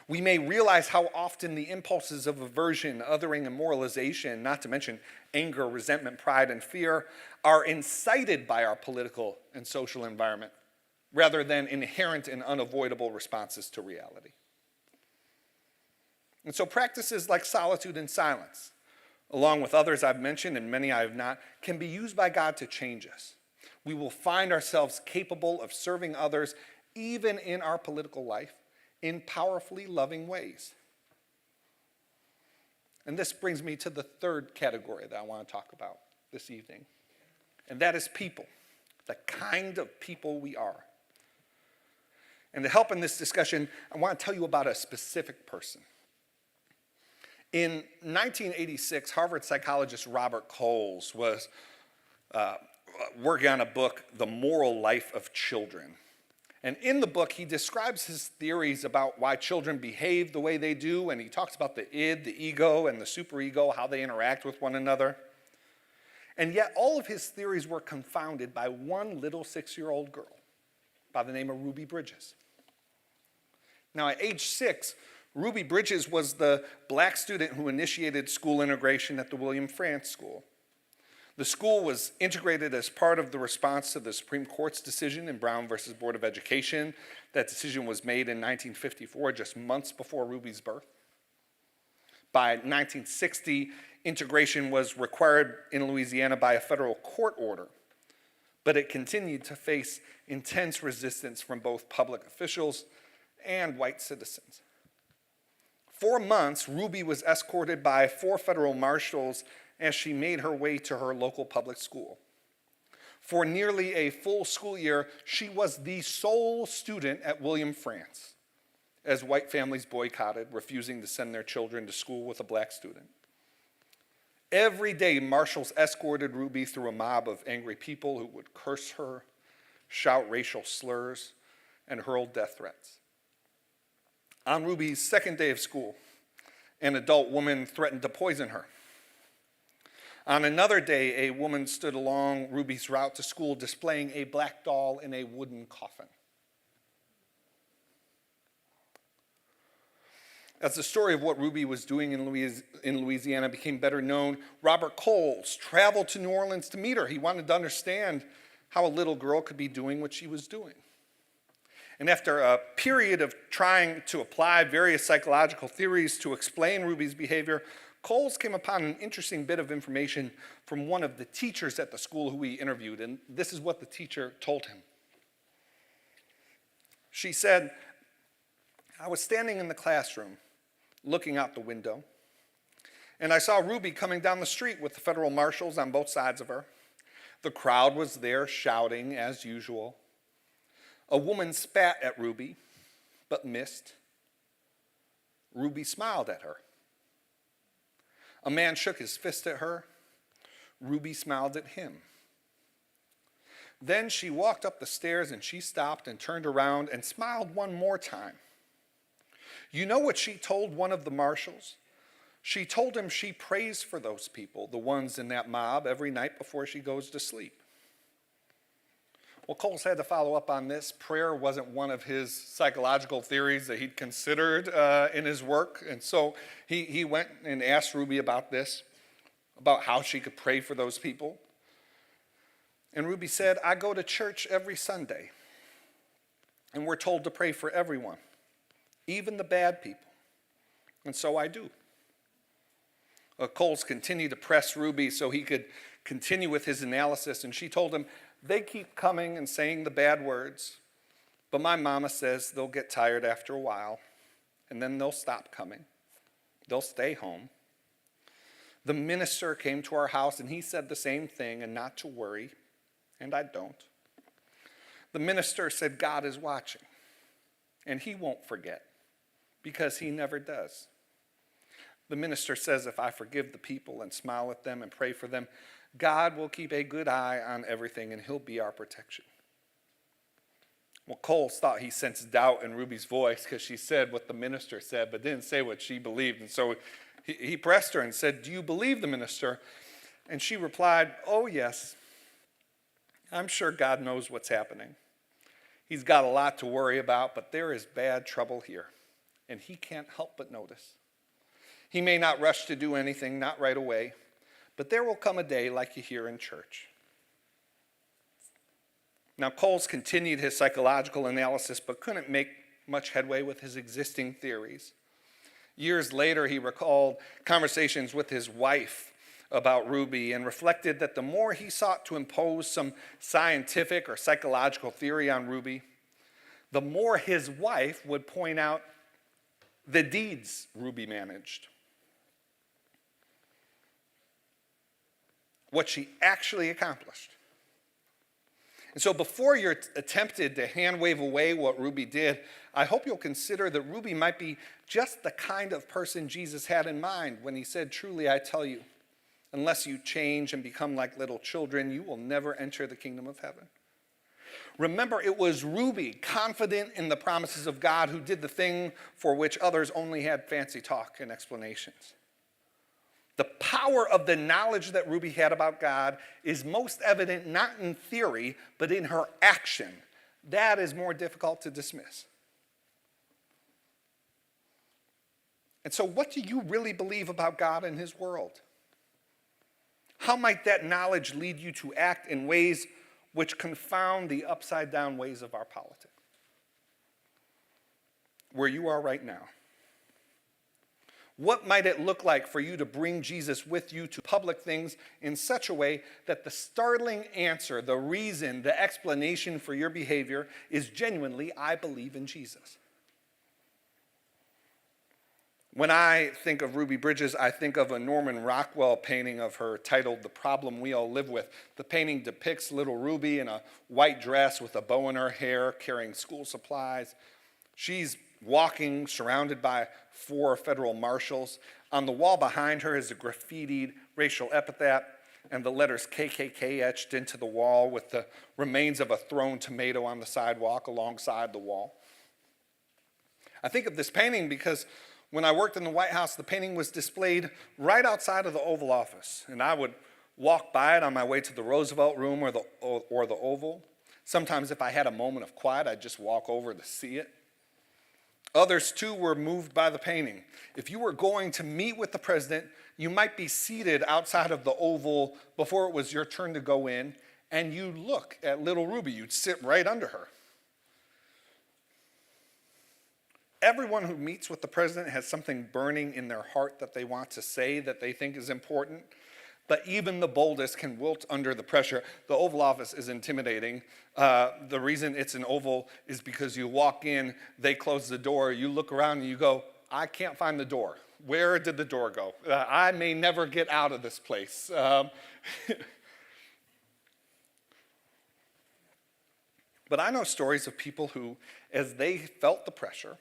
We may realize how often the impulses of aversion, othering, and moralization, not to mention anger, resentment, pride, and fear, are incited by our political and social environment rather than inherent and unavoidable responses to reality. And so practices like solitude and silence, along with others I've mentioned and many I have not, can be used by God to change us. We will find ourselves capable of serving others, even in our political life, in powerfully loving ways. And this brings me to the third category that I want to talk about this evening, and that is people, the kind of people we are. And to help in this discussion, I want to tell you about a specific person. In 1986, Harvard psychologist Robert Coles was working on a book, The Moral Life of Children. And in the book, he describes his theories about why children behave the way they do, and he talks about the id, the ego, and the superego, how they interact with one another. And yet all of his theories were confounded by one little 6-year-old girl by the name of Ruby Bridges. Now, at age 6, Ruby Bridges was the black student who initiated school integration at the William Frantz School. The school was integrated as part of the response to the Supreme Court's decision in Brown versus Board of Education. That decision was made in 1954, just months before Ruby's birth. By 1960, integration was required in Louisiana by a federal court order. but it continued to face intense resistance from both public officials and white citizens. For months, Ruby was escorted by 4 federal marshals as she made her way to her local public school. For nearly a full school year, she was the sole student at William Frantz, as white families boycotted, refusing to send their children to school with a black student. Every day, marshals escorted Ruby through a mob of angry people who would curse her, shout racial slurs, and hurl death threats. On Ruby's second day of school, an adult woman threatened to poison her. On another day, a woman stood along Ruby's route to school displaying a black doll in a wooden coffin. As the story of what Ruby was doing in Louisiana became better known, Robert Coles traveled to New Orleans to meet her. He wanted to understand how a little girl could be doing what she was doing. And after a period of trying to apply various psychological theories to explain Ruby's behavior, Coles came upon an interesting bit of information from one of the teachers at the school who he interviewed, and this is what the teacher told him. She said, "I was standing in the classroom, looking out the window, and I saw Ruby coming down the street with the federal marshals on both sides of her. The crowd was there shouting as usual. A woman spat at Ruby, but missed. Ruby smiled at her. A man shook his fist at her. Ruby smiled at him. Then she walked up the stairs and she stopped and turned around and smiled one more time. You know what she told one of the marshals? She told him she prays for those people, the ones in that mob, every night before she goes to sleep." Well, Coles had to follow up on this. Prayer wasn't one of his psychological theories that he'd considered in his work. And so he went and asked Ruby about this, about how she could pray for those people. And Ruby said, "I go to church every Sunday, and we're told to pray for everyone, even the bad people. And so I do." Coles continued to press Ruby so he could continue with his analysis, and she told him, "They keep coming and saying the bad words, but my mama says they'll get tired after a while, and then they'll stop coming. They'll stay home. The minister came to our house, and he said the same thing, and not to worry, and I don't. The minister said God is watching, and he won't forget, because he never does. The minister says if I forgive the people and smile at them and pray for them, God will keep a good eye on everything, and he'll be our protection." Well, Coles thought he sensed doubt in Ruby's voice because she said what the minister said, but didn't say what she believed. And so he pressed her and said, "Do you believe the minister?" And she replied, "Oh, yes. I'm sure God knows what's happening. He's got a lot to worry about, but there is bad trouble here, and he can't help but notice. He may not rush to do anything, not right away, but there will come a day like you hear in church." Now, Coles continued his psychological analysis, but couldn't make much headway with his existing theories. Years later, he recalled conversations with his wife about Ruby and reflected that the more he sought to impose some scientific or psychological theory on Ruby, the more his wife would point out the deeds Ruby managed, what she actually accomplished. And so before you're tempted to hand wave away what Ruby did, I hope you'll consider that Ruby might be just the kind of person Jesus had in mind when he said, "Truly I tell you, unless you change and become like little children, you will never enter the kingdom of heaven." Remember, it was Ruby, confident in the promises of God, who did the thing for which others only had fancy talk and explanations. The power of the knowledge that Ruby had about God is most evident not in theory, but in her action. That is more difficult to dismiss. And so, what do you really believe about God and his world? How might that knowledge lead you to act in ways which confound the upside-down ways of our politics? Where you are right now, What might it look like for you to bring Jesus with you to public things in such a way that the startling answer, the reason, the explanation for your behavior is genuinely, I believe in Jesus? When I think of Ruby Bridges, I think of a Norman Rockwell painting of her titled The Problem We All Live With. The painting depicts little Ruby in a white dress with a bow in her hair, carrying school supplies. She's walking, surrounded by 4 federal marshals. On the wall behind her is a graffitied racial epithet and the letters KKK etched into the wall with the remains of a thrown tomato on the sidewalk alongside the wall. I think of this painting because when I worked in the White House, the painting was displayed right outside of the Oval Office, and I would walk by it on my way to the Roosevelt Room or the Oval. Sometimes if I had a moment of quiet, I'd just walk over to see it. Others, too, were moved by the painting. If you were going to meet with the president, you might be seated outside of the Oval before it was your turn to go in, and you look at little Ruby. You'd sit right under her. Everyone who meets with the president has something burning in their heart that they want to say, that they think is important. But even the boldest can wilt under the pressure. The Oval Office is intimidating. The reason it's an oval is because you walk in, they close the door, you look around and you go, I can't find the door. Where did the door go? I may never get out of this place. But I know stories of people who, as they felt the pressure,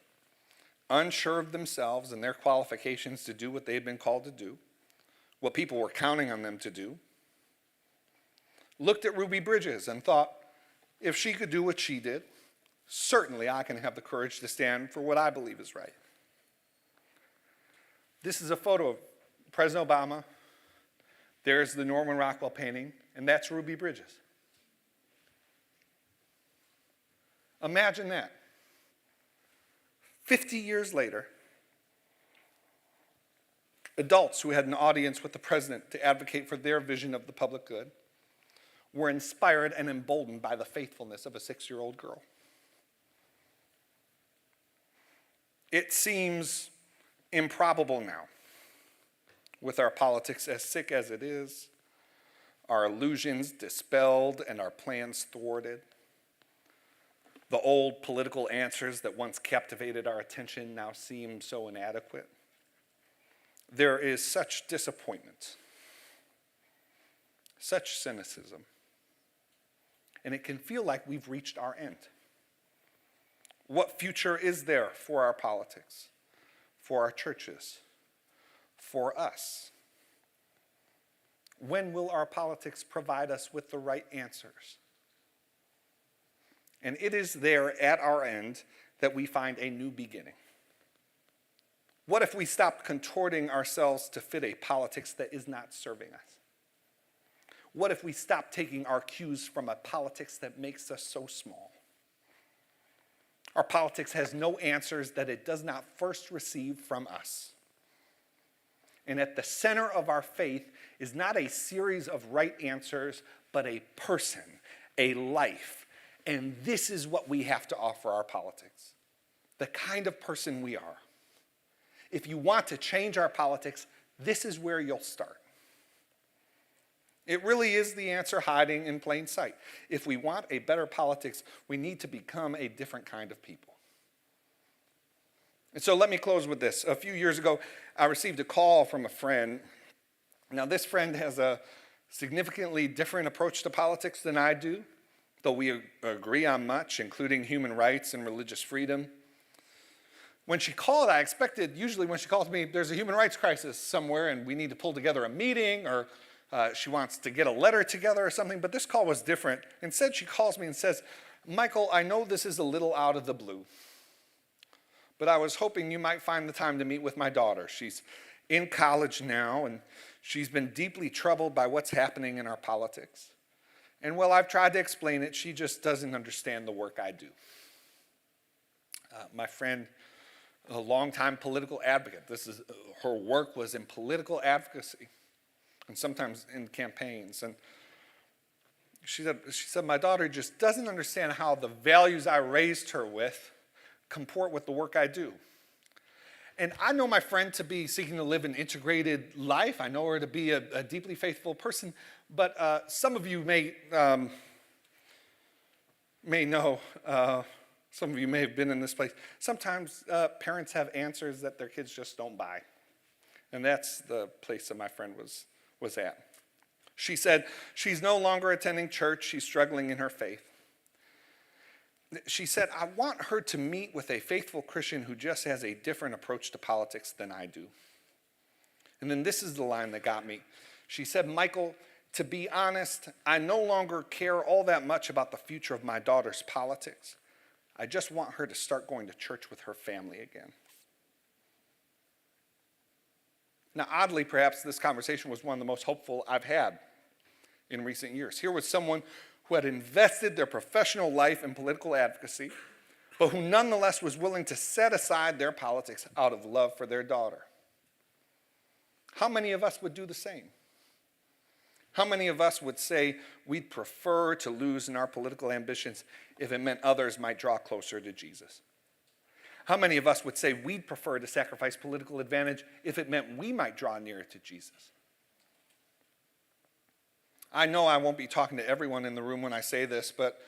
unsure of themselves and their qualifications to do what they'd been called to do, what people were counting on them to do, looked at Ruby Bridges and thought, if she could do what she did, certainly I can have the courage to stand for what I believe is right. This is a photo of President Obama. There's the Norman Rockwell painting, and that's Ruby Bridges. Imagine that. 50 years later, adults who had an audience with the president to advocate for their vision of the public good were inspired and emboldened by the faithfulness of a 6-year-old girl. It seems improbable now, with our politics as sick as it is, our illusions dispelled and our plans thwarted. The old political answers that once captivated our attention now seem so inadequate. There is such disappointment, such cynicism, and it can feel like we've reached our end. What future is there for our politics, for our churches, for us? When will our politics provide us with the right answers? And it is there at our end that we find a new beginning. What if we stopped contorting ourselves to fit a politics that is not serving us? What if we stopped taking our cues from a politics that makes us so small? Our politics has no answers that it does not first receive from us. And at the center of our faith is not a series of right answers, but a person, a life. And this is what we have to offer our politics, the kind of person we are. If you want to change our politics, this is where you'll start. It really is the answer hiding in plain sight. If we want a better politics, we need to become a different kind of people. And so let me close with this. A few years ago, I received a call from a friend. Now, this friend has a significantly different approach to politics than I do, though we agree on much, including human rights and religious freedom. When she called, I expected, usually when she calls me, there's a human rights crisis somewhere and we need to pull together a meeting, or she wants to get a letter together or something, but this call was different. Instead, she calls me and says, Michael, I know this is a little out of the blue, but I was hoping you might find the time to meet with my daughter. She's in college now, and she's been deeply troubled by what's happening in our politics. And while I've tried to explain it, she just doesn't understand the work I do. My friend, a longtime political advocate, her work was in political advocacy and sometimes in campaigns. And she said, my daughter just doesn't understand how the values I raised her with comport with the work I do. And I know my friend to be seeking to live an integrated life. I know her to be a deeply faithful person. But some of you may know, some of you may have been in this place. Sometimes parents have answers that their kids just don't buy. And that's the place that my friend was at. She said she's no longer attending church. She's struggling in her faith. She said, I want her to meet with a faithful Christian who just has a different approach to politics than I do. And then this is the line that got me. She said, Michael, to be honest, I no longer care all that much about the future of my daughter's politics. I just want her to start going to church with her family again. Now, oddly, perhaps this conversation was one of the most hopeful I've had in recent years. Here was someone who had invested their professional life in political advocacy, but who nonetheless was willing to set aside their politics out of love for their daughter. How many of us would do the same? How many of us would say we'd prefer to lose in our political ambitions if it meant others might draw closer to Jesus? How many of us would say we'd prefer to sacrifice political advantage if it meant we might draw nearer to Jesus? I know I won't be talking to everyone in the room when I say this, but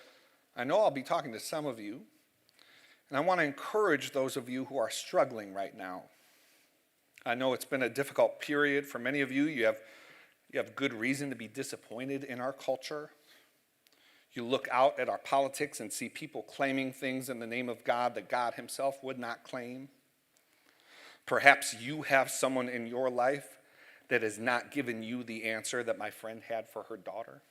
I know I'll be talking to some of you. And I want to encourage those of you who are struggling right now. I know it's been a difficult period for many of you. You have good reason to be disappointed in our culture. You look out at our politics and see people claiming things in the name of God that God himself would not claim. Perhaps you have someone in your life that has not given you the answer that my friend had for her daughter.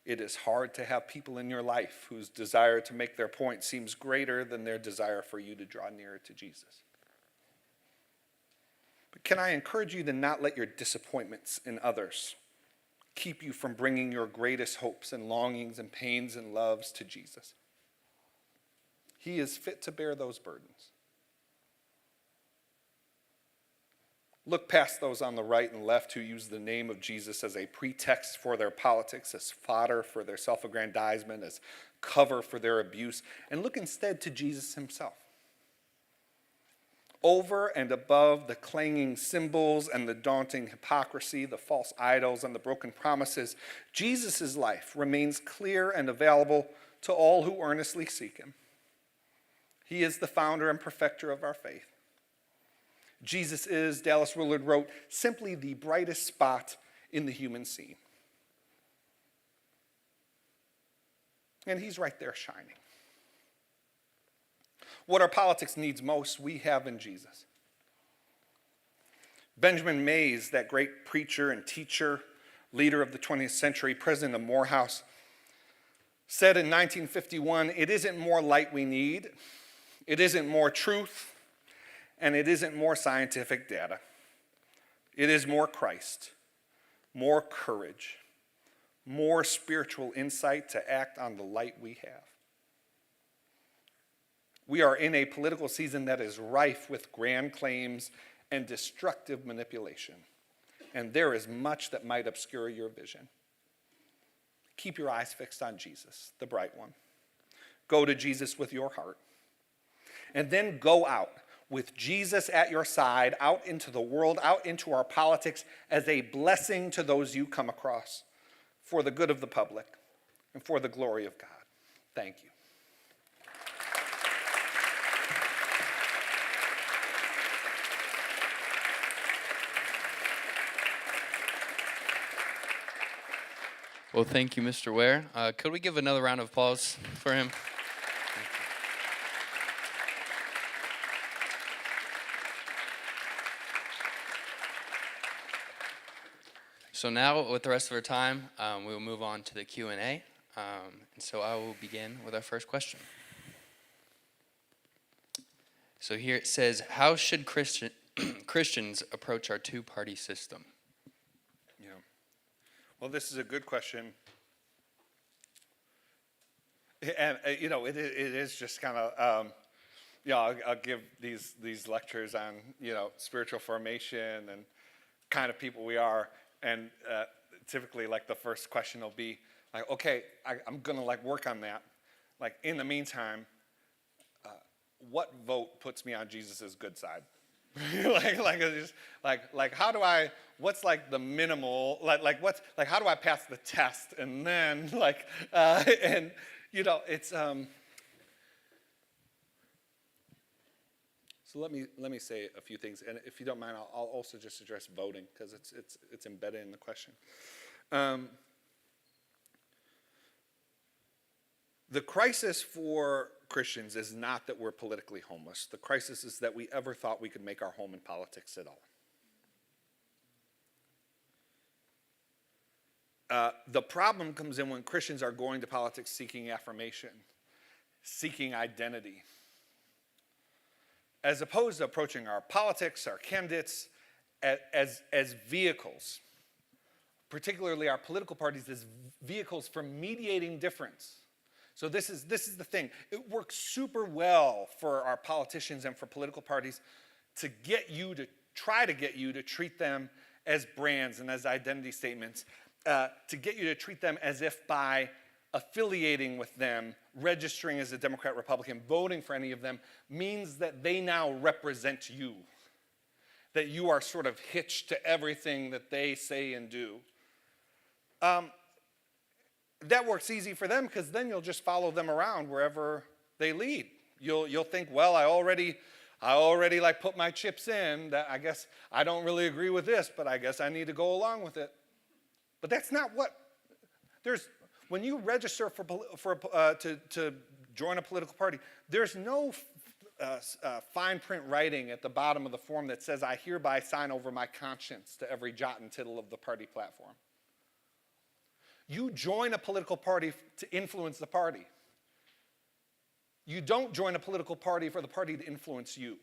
It is hard to have people in your life whose desire to make their point seems greater than their desire for you to draw nearer to Jesus. But can I encourage you to not let your disappointments in others keep you from bringing your greatest hopes and longings and pains and loves to Jesus? He is fit to bear those burdens. Look past those on the right and left who use the name of Jesus as a pretext for their politics, as fodder for their self-aggrandizement, as cover for their abuse, and look instead to Jesus himself. Over and above the clanging cymbals and the daunting hypocrisy, the false idols and the broken promises, Jesus' life remains clear and available to all who earnestly seek him. He is the founder and perfecter of our faith. Jesus is, Dallas Willard wrote, simply the brightest spot in the human scene. And he's right there shining. What our politics needs most, we have in Jesus. Benjamin Mays, that great preacher and teacher, leader of the 20th century, president of Morehouse, said in 1951, it isn't more light we need, it isn't more truth, and it isn't more scientific data. It is more Christ, more courage, more spiritual insight to act on the light we have. We are in a political season that is rife with grand claims and destructive manipulation. And there is much that might obscure your vision. Keep your eyes fixed on Jesus, the bright one. Go to Jesus with your heart. And then go out with Jesus at your side, out into the world, out into our politics, as a blessing to those you come across, for the good of the public and for the glory of God. Thank you. Well, thank you, Mr. Ware. Could we give another round of applause for him? So now, with the rest of our time, we will move on to the Q&A. And so I will begin with our first question. So here it says, how should Christians approach our two-party system? Yeah. Well, this is a good question. And, it is just kind of, I'll give these lectures on, spiritual formation and kind of people we are. And typically, like, the first question will be, like, okay, I'm going to, like, work on that. Like, in the meantime, what vote puts me on Jesus' good side? How do I, what's like the minimal, how do I pass the test? And then it's, so let me say a few things, and if you don't mind, I'll also just address voting, because it's embedded in the question. The crisis for Christians is not that we're politically homeless. The crisis is that we ever thought we could make our home in politics at all. The problem comes in when Christians are going to politics seeking affirmation, seeking identity, as opposed to approaching our politics, our candidates, as vehicles, particularly our political parties, as vehicles for mediating difference. So this is the thing. It works super well for our politicians and for political parties to try to get you to treat them as brands and as identity statements, to get you to treat them as if by affiliating with them, registering as a Democrat, Republican, voting for any of them, means that they now represent you, that you are sort of hitched to everything that they say and do. That works easy for them, because then you'll just follow them around wherever they lead. You'll think, well, I already like put my chips in. That I guess I don't really agree with this, but I guess I need to go along with it. But that's not what when you register to join a political party, there's no fine print writing at the bottom of the form that says, I hereby sign over my conscience to every jot and tittle of the party platform. You join a political party to influence the party. You don't join a political party for the party to influence you.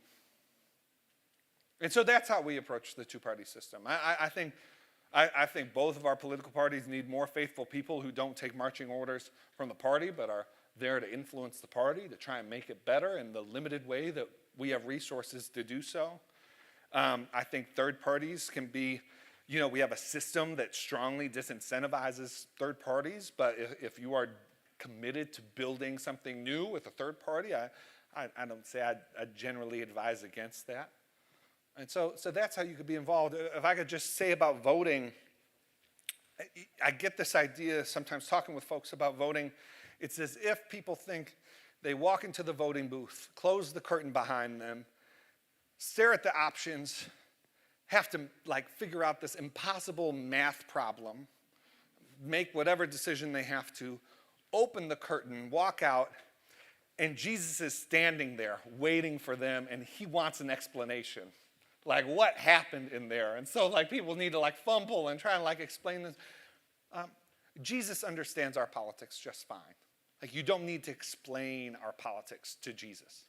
And so that's how we approach the two-party system. I think both of our political parties need more faithful people who don't take marching orders from the party, but are there to influence the party, to try and make it better in the limited way that we have resources to do so. I think third parties can be, we have a system that strongly disincentivizes third parties, but if you are committed to building something new with a third party, I don't say I generally advise against that. And so that's how you could be involved. If I could just say about voting, I get this idea sometimes talking with folks about voting. It's as if people think they walk into the voting booth, close the curtain behind them, stare at the options, have to figure out this impossible math problem, make whatever decision they have to, open the curtain, walk out, and Jesus is standing there waiting for them, and he wants an explanation. What happened in there? And so people need to fumble and try and explain this. Jesus understands our politics just fine. You don't need to explain our politics to Jesus.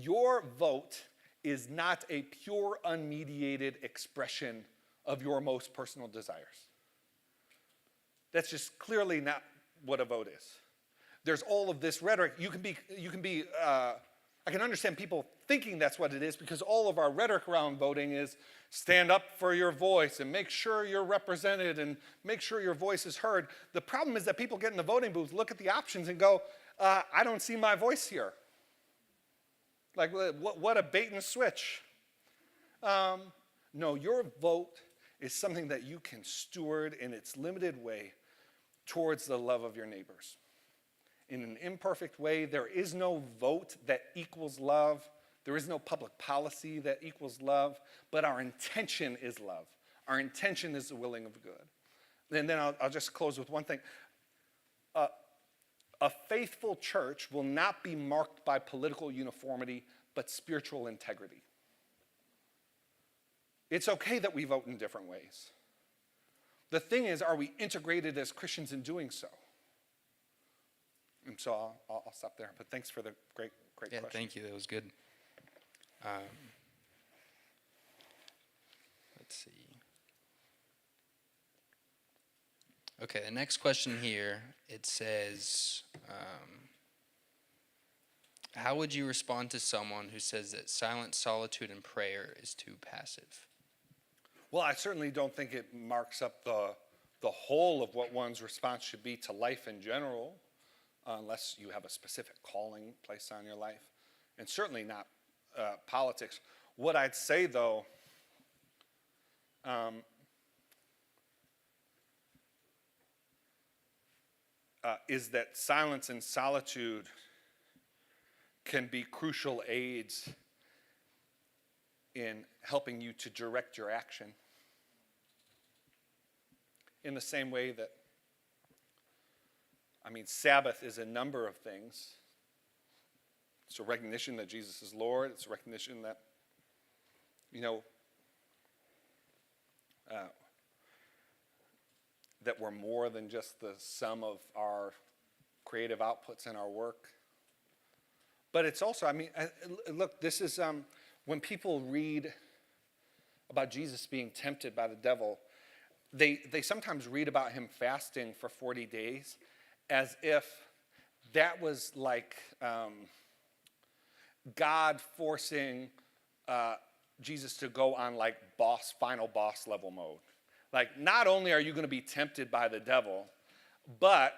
Your vote is not a pure, unmediated expression of your most personal desires. That's just clearly not what a vote is. There's all of this rhetoric. You can be. I can understand people thinking that's what it is, because all of our rhetoric around voting is stand up for your voice and make sure you're represented and make sure your voice is heard. The problem is that people get in the voting booth, look at the options and go, I don't see my voice here. What a bait and switch. No, your vote is something that you can steward in its limited way towards the love of your neighbors. In an imperfect way, there is no vote that equals love. There is no public policy that equals love, but our intention is love. Our intention is the willing of good. And then I'll just close with one thing. A faithful church will not be marked by political uniformity, but spiritual integrity. It's okay that we vote in different ways. The thing is, are we integrated as Christians in doing so? And so I'll stop there. But thanks for the great question. Thank you. That was good. Let's see. Okay, the next question here, it says, how would you respond to someone who says that silent solitude and prayer is too passive? Well, I certainly don't think it marks up the whole of what one's response should be to life in general. unless you have a specific calling placed on your life, and certainly not politics. What I'd say, though, is that silence and solitude can be crucial aids in helping you to direct your action. In the same way that, Sabbath is a number of things. It's a recognition that Jesus is Lord. It's a recognition that, that we're more than just the sum of our creative outputs and our work. But it's also, look, this is, when people read about Jesus being tempted by the devil, they sometimes read about him fasting for 40 days as if that was like God forcing Jesus to go on like final boss level mode. Like, not only are you going to be tempted by the devil, but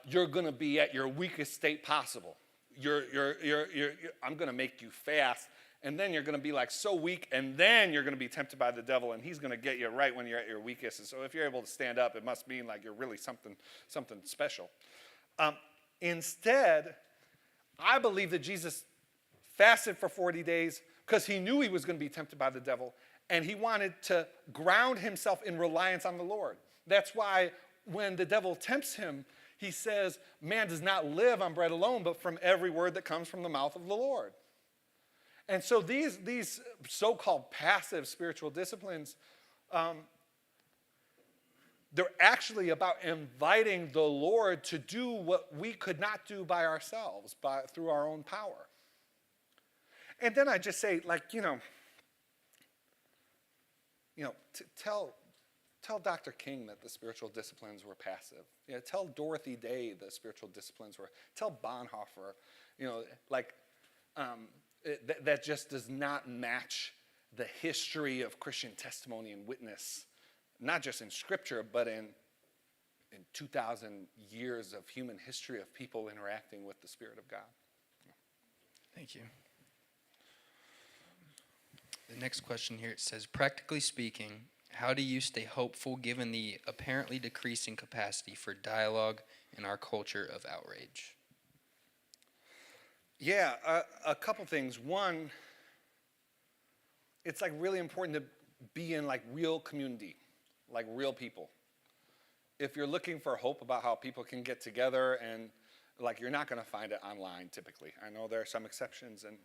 you're going to be at your weakest state possible. I'm going to make you fast, and then you're going to be like so weak, and then you're going to be tempted by the devil, and he's going to get you right when you're at your weakest. And so if you're able to stand up, it must mean like you're really something special. Instead, I believe that Jesus fasted for 40 days because he knew he was going to be tempted by the devil, and he wanted to ground himself in reliance on the Lord. That's why when the devil tempts him, he says, man does not live on bread alone, but from every word that comes from the mouth of the Lord. And so these so-called passive spiritual disciplines, they're actually about inviting the Lord to do what we could not do by ourselves, through our own power. And then I just say, tell Dr. King that the spiritual disciplines were passive. Tell Dorothy Day the spiritual disciplines were. Tell Bonhoeffer, that just does not match the history of Christian testimony and witness, not just in Scripture, but in 2,000 years of human history of people interacting with the Spirit of God. Thank you. The next question here, it says, practically speaking, how do you stay hopeful given the apparently decreasing capacity for dialogue in our culture of outrage? Yeah, a couple things. One, it's really important to be in real community, real people. If you're looking for hope about how people can get together, and you're not going to find it online typically. I know there are some exceptions, and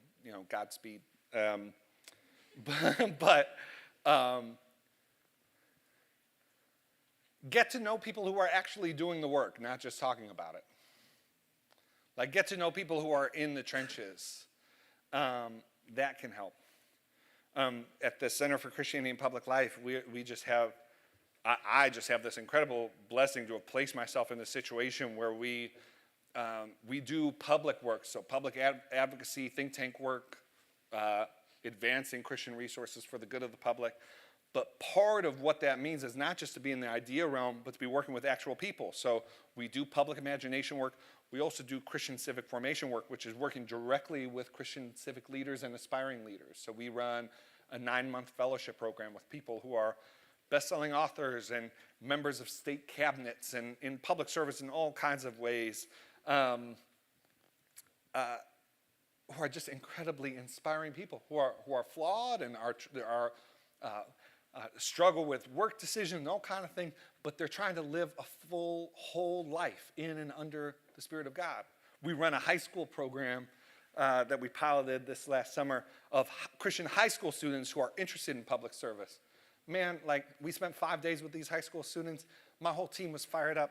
Godspeed. But get to know people who are actually doing the work, not just talking about it. Get to know people who are in the trenches. That can help. At the Center for Christianity and Public Life, we just have, I just have this incredible blessing to have placed myself in this situation where we do public work, so public advocacy, think tank work, advancing Christian resources for the good of the public. But part of what that means is not just to be in the idea realm, but to be working with actual people. So we do public imagination work. We also do Christian civic formation work, which is working directly with Christian civic leaders and aspiring leaders. So we run a 9-month fellowship program with people who are best-selling authors and members of state cabinets and in public service in all kinds of ways, who are just incredibly inspiring people, who are flawed and are struggle with work decisions and all kind of things, but they're trying to live a full, whole life in and under the Spirit of God. We run a high school program that we piloted this last summer of Christian high school students who are interested in public service. Man, we spent 5 days with these high school students. My whole team was fired up.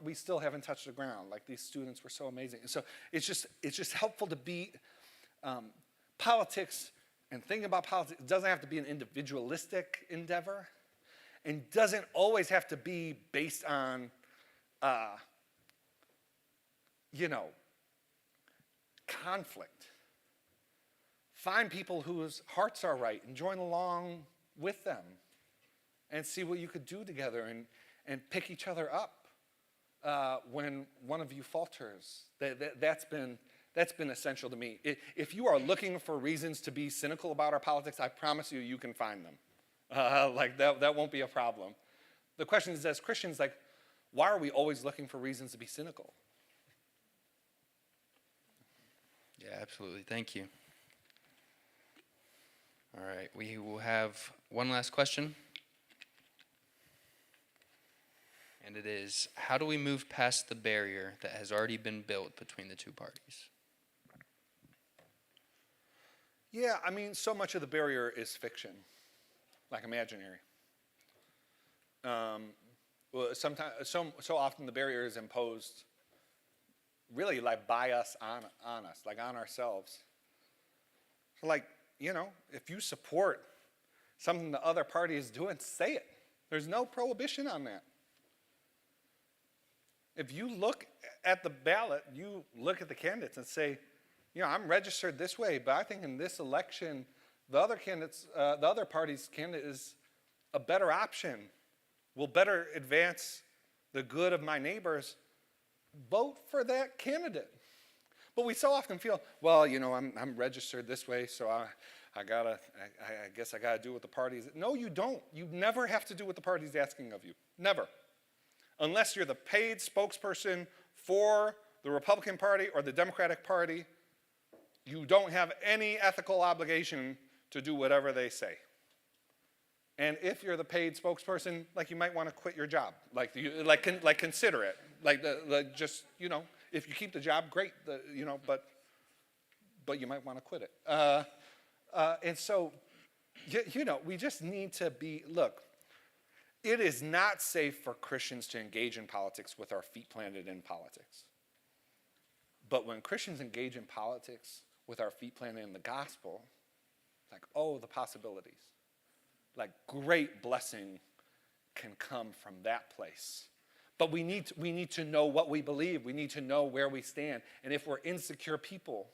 We still haven't touched the ground. These students were so amazing. And so it's just helpful to be politics. And thinking about politics, it doesn't have to be an individualistic endeavor, and doesn't always have to be based on, conflict. Find people whose hearts are right and join along with them and see what you could do together and pick each other up when one of you falters. That's been essential to me. If you are looking for reasons to be cynical about our politics, I promise you, you can find them. That won't be a problem. The question is, as Christians, like, why are we always looking for reasons to be cynical? Yeah, absolutely. Thank you. All right, we will have one last question. And it is, how do we move past the barrier that has already been built between the two parties? Yeah, I mean, so much of the barrier is fiction, like imaginary. Well, sometimes, so often the barrier is imposed really like by us, on us, like on ourselves. So like, you know, if you support something the other party is doing, say it. There's no prohibition on that. If you look at the ballot, you look at the candidates and say, you know, I'm registered this way, but I think in this election, the other party's candidate is a better option, will better advance the good of my neighbors. Vote for that candidate. But we so often feel, well, you know, I'm registered this way, so I guess I gotta do what the party's. No, you don't. You never have to do what the party's asking of you. Never. Unless you're the paid spokesperson for the Republican Party or the Democratic Party, you don't have any ethical obligation to do whatever they say. And if you're the paid spokesperson, like, you might want to quit your job. Consider it. Just, you know, if you keep the job, great. You know, but you might want to quit it. And so, you know, we just need to be. Look, it is not safe for Christians to engage in politics with our feet planted in politics. But when Christians engage in politics with our feet planted in the gospel, like, oh, the possibilities. Like, great blessing can come from that place. But we need to know what we believe. We need to know where we stand. And if we're insecure people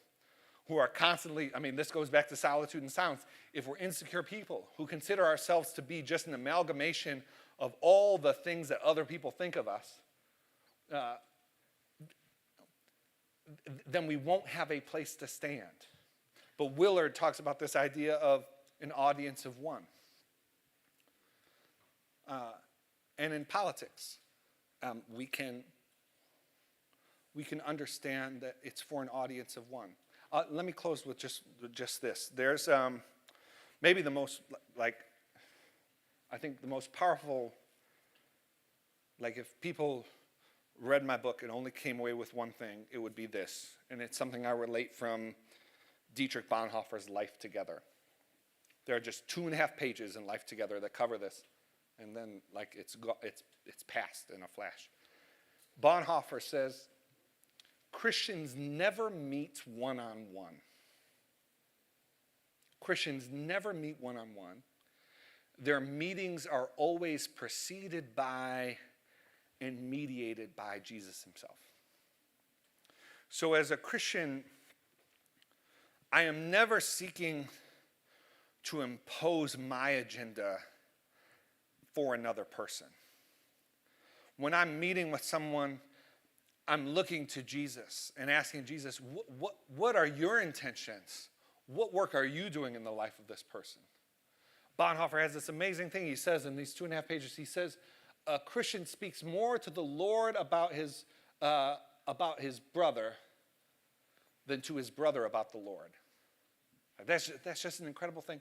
who are constantly, I mean, this goes back to solitude and silence. If we're insecure people who consider ourselves to be just an amalgamation of all the things that other people think of us, then we won't have a place to stand. But Willard talks about this idea of an audience of one. And in politics, we can understand that it's for an audience of one. Let me close with just this. There's maybe the most, like, I think the most powerful, like, if people read my book and only came away with one thing, it would be this. And it's something I relate from Dietrich Bonhoeffer's Life Together. There are just 2.5 pages in Life Together that cover this. And then, like, it's passed in a flash. Bonhoeffer says, Christians never meet one-on-one. Christians never meet one-on-one. Their meetings are always preceded by and mediated by Jesus himself. So as a Christian, I am never seeking to impose my agenda for another person. When I'm meeting with someone, I'm looking to Jesus and asking Jesus, what are your intentions? What work are you doing in the life of this person? Bonhoeffer has this amazing thing he says in these 2.5 pages. He says, a Christian speaks more to the Lord about his brother than to his brother about the Lord. That's just an incredible thing.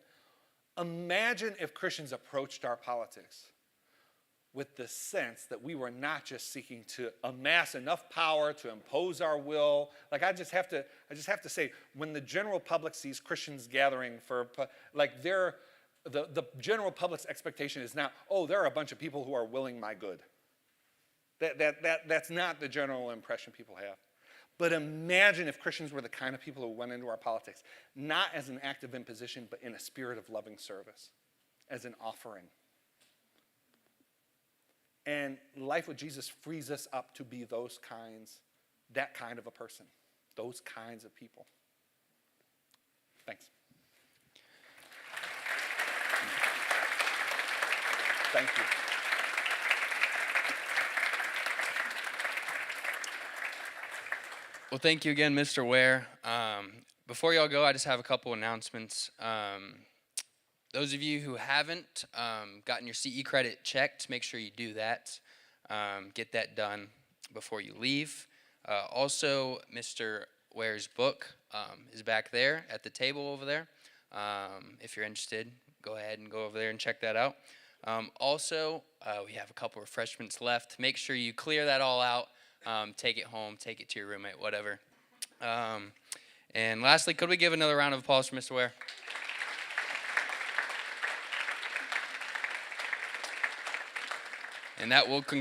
Imagine if Christians approached our politics with the sense that we were not just seeking to amass enough power to impose our will. Like, I just have to say, when the general public sees Christians gathering for, like, the general public's expectation is now, oh, there are a bunch of people who are willing my good. That's not the general impression people have. But imagine if Christians were the kind of people who went into our politics, not as an act of imposition, but in a spirit of loving service, as an offering. And life with Jesus frees us up to be that kind of a person, those kinds of people. Thanks. Thank you. Well, thank you again, Mr. Ware. Before y'all go, I just have a couple announcements. Those of you who haven't gotten your CE credit checked, make sure you do that. Get that done before you leave. Also, Mr. Ware's book is back there at the table over there. If you're interested, go ahead and go over there and check that out. Also, we have a couple refreshments left. Make sure you clear that all out. Take it home, take it to your roommate, whatever. And lastly, could we give another round of applause for Mr. Ware? And that will conclude.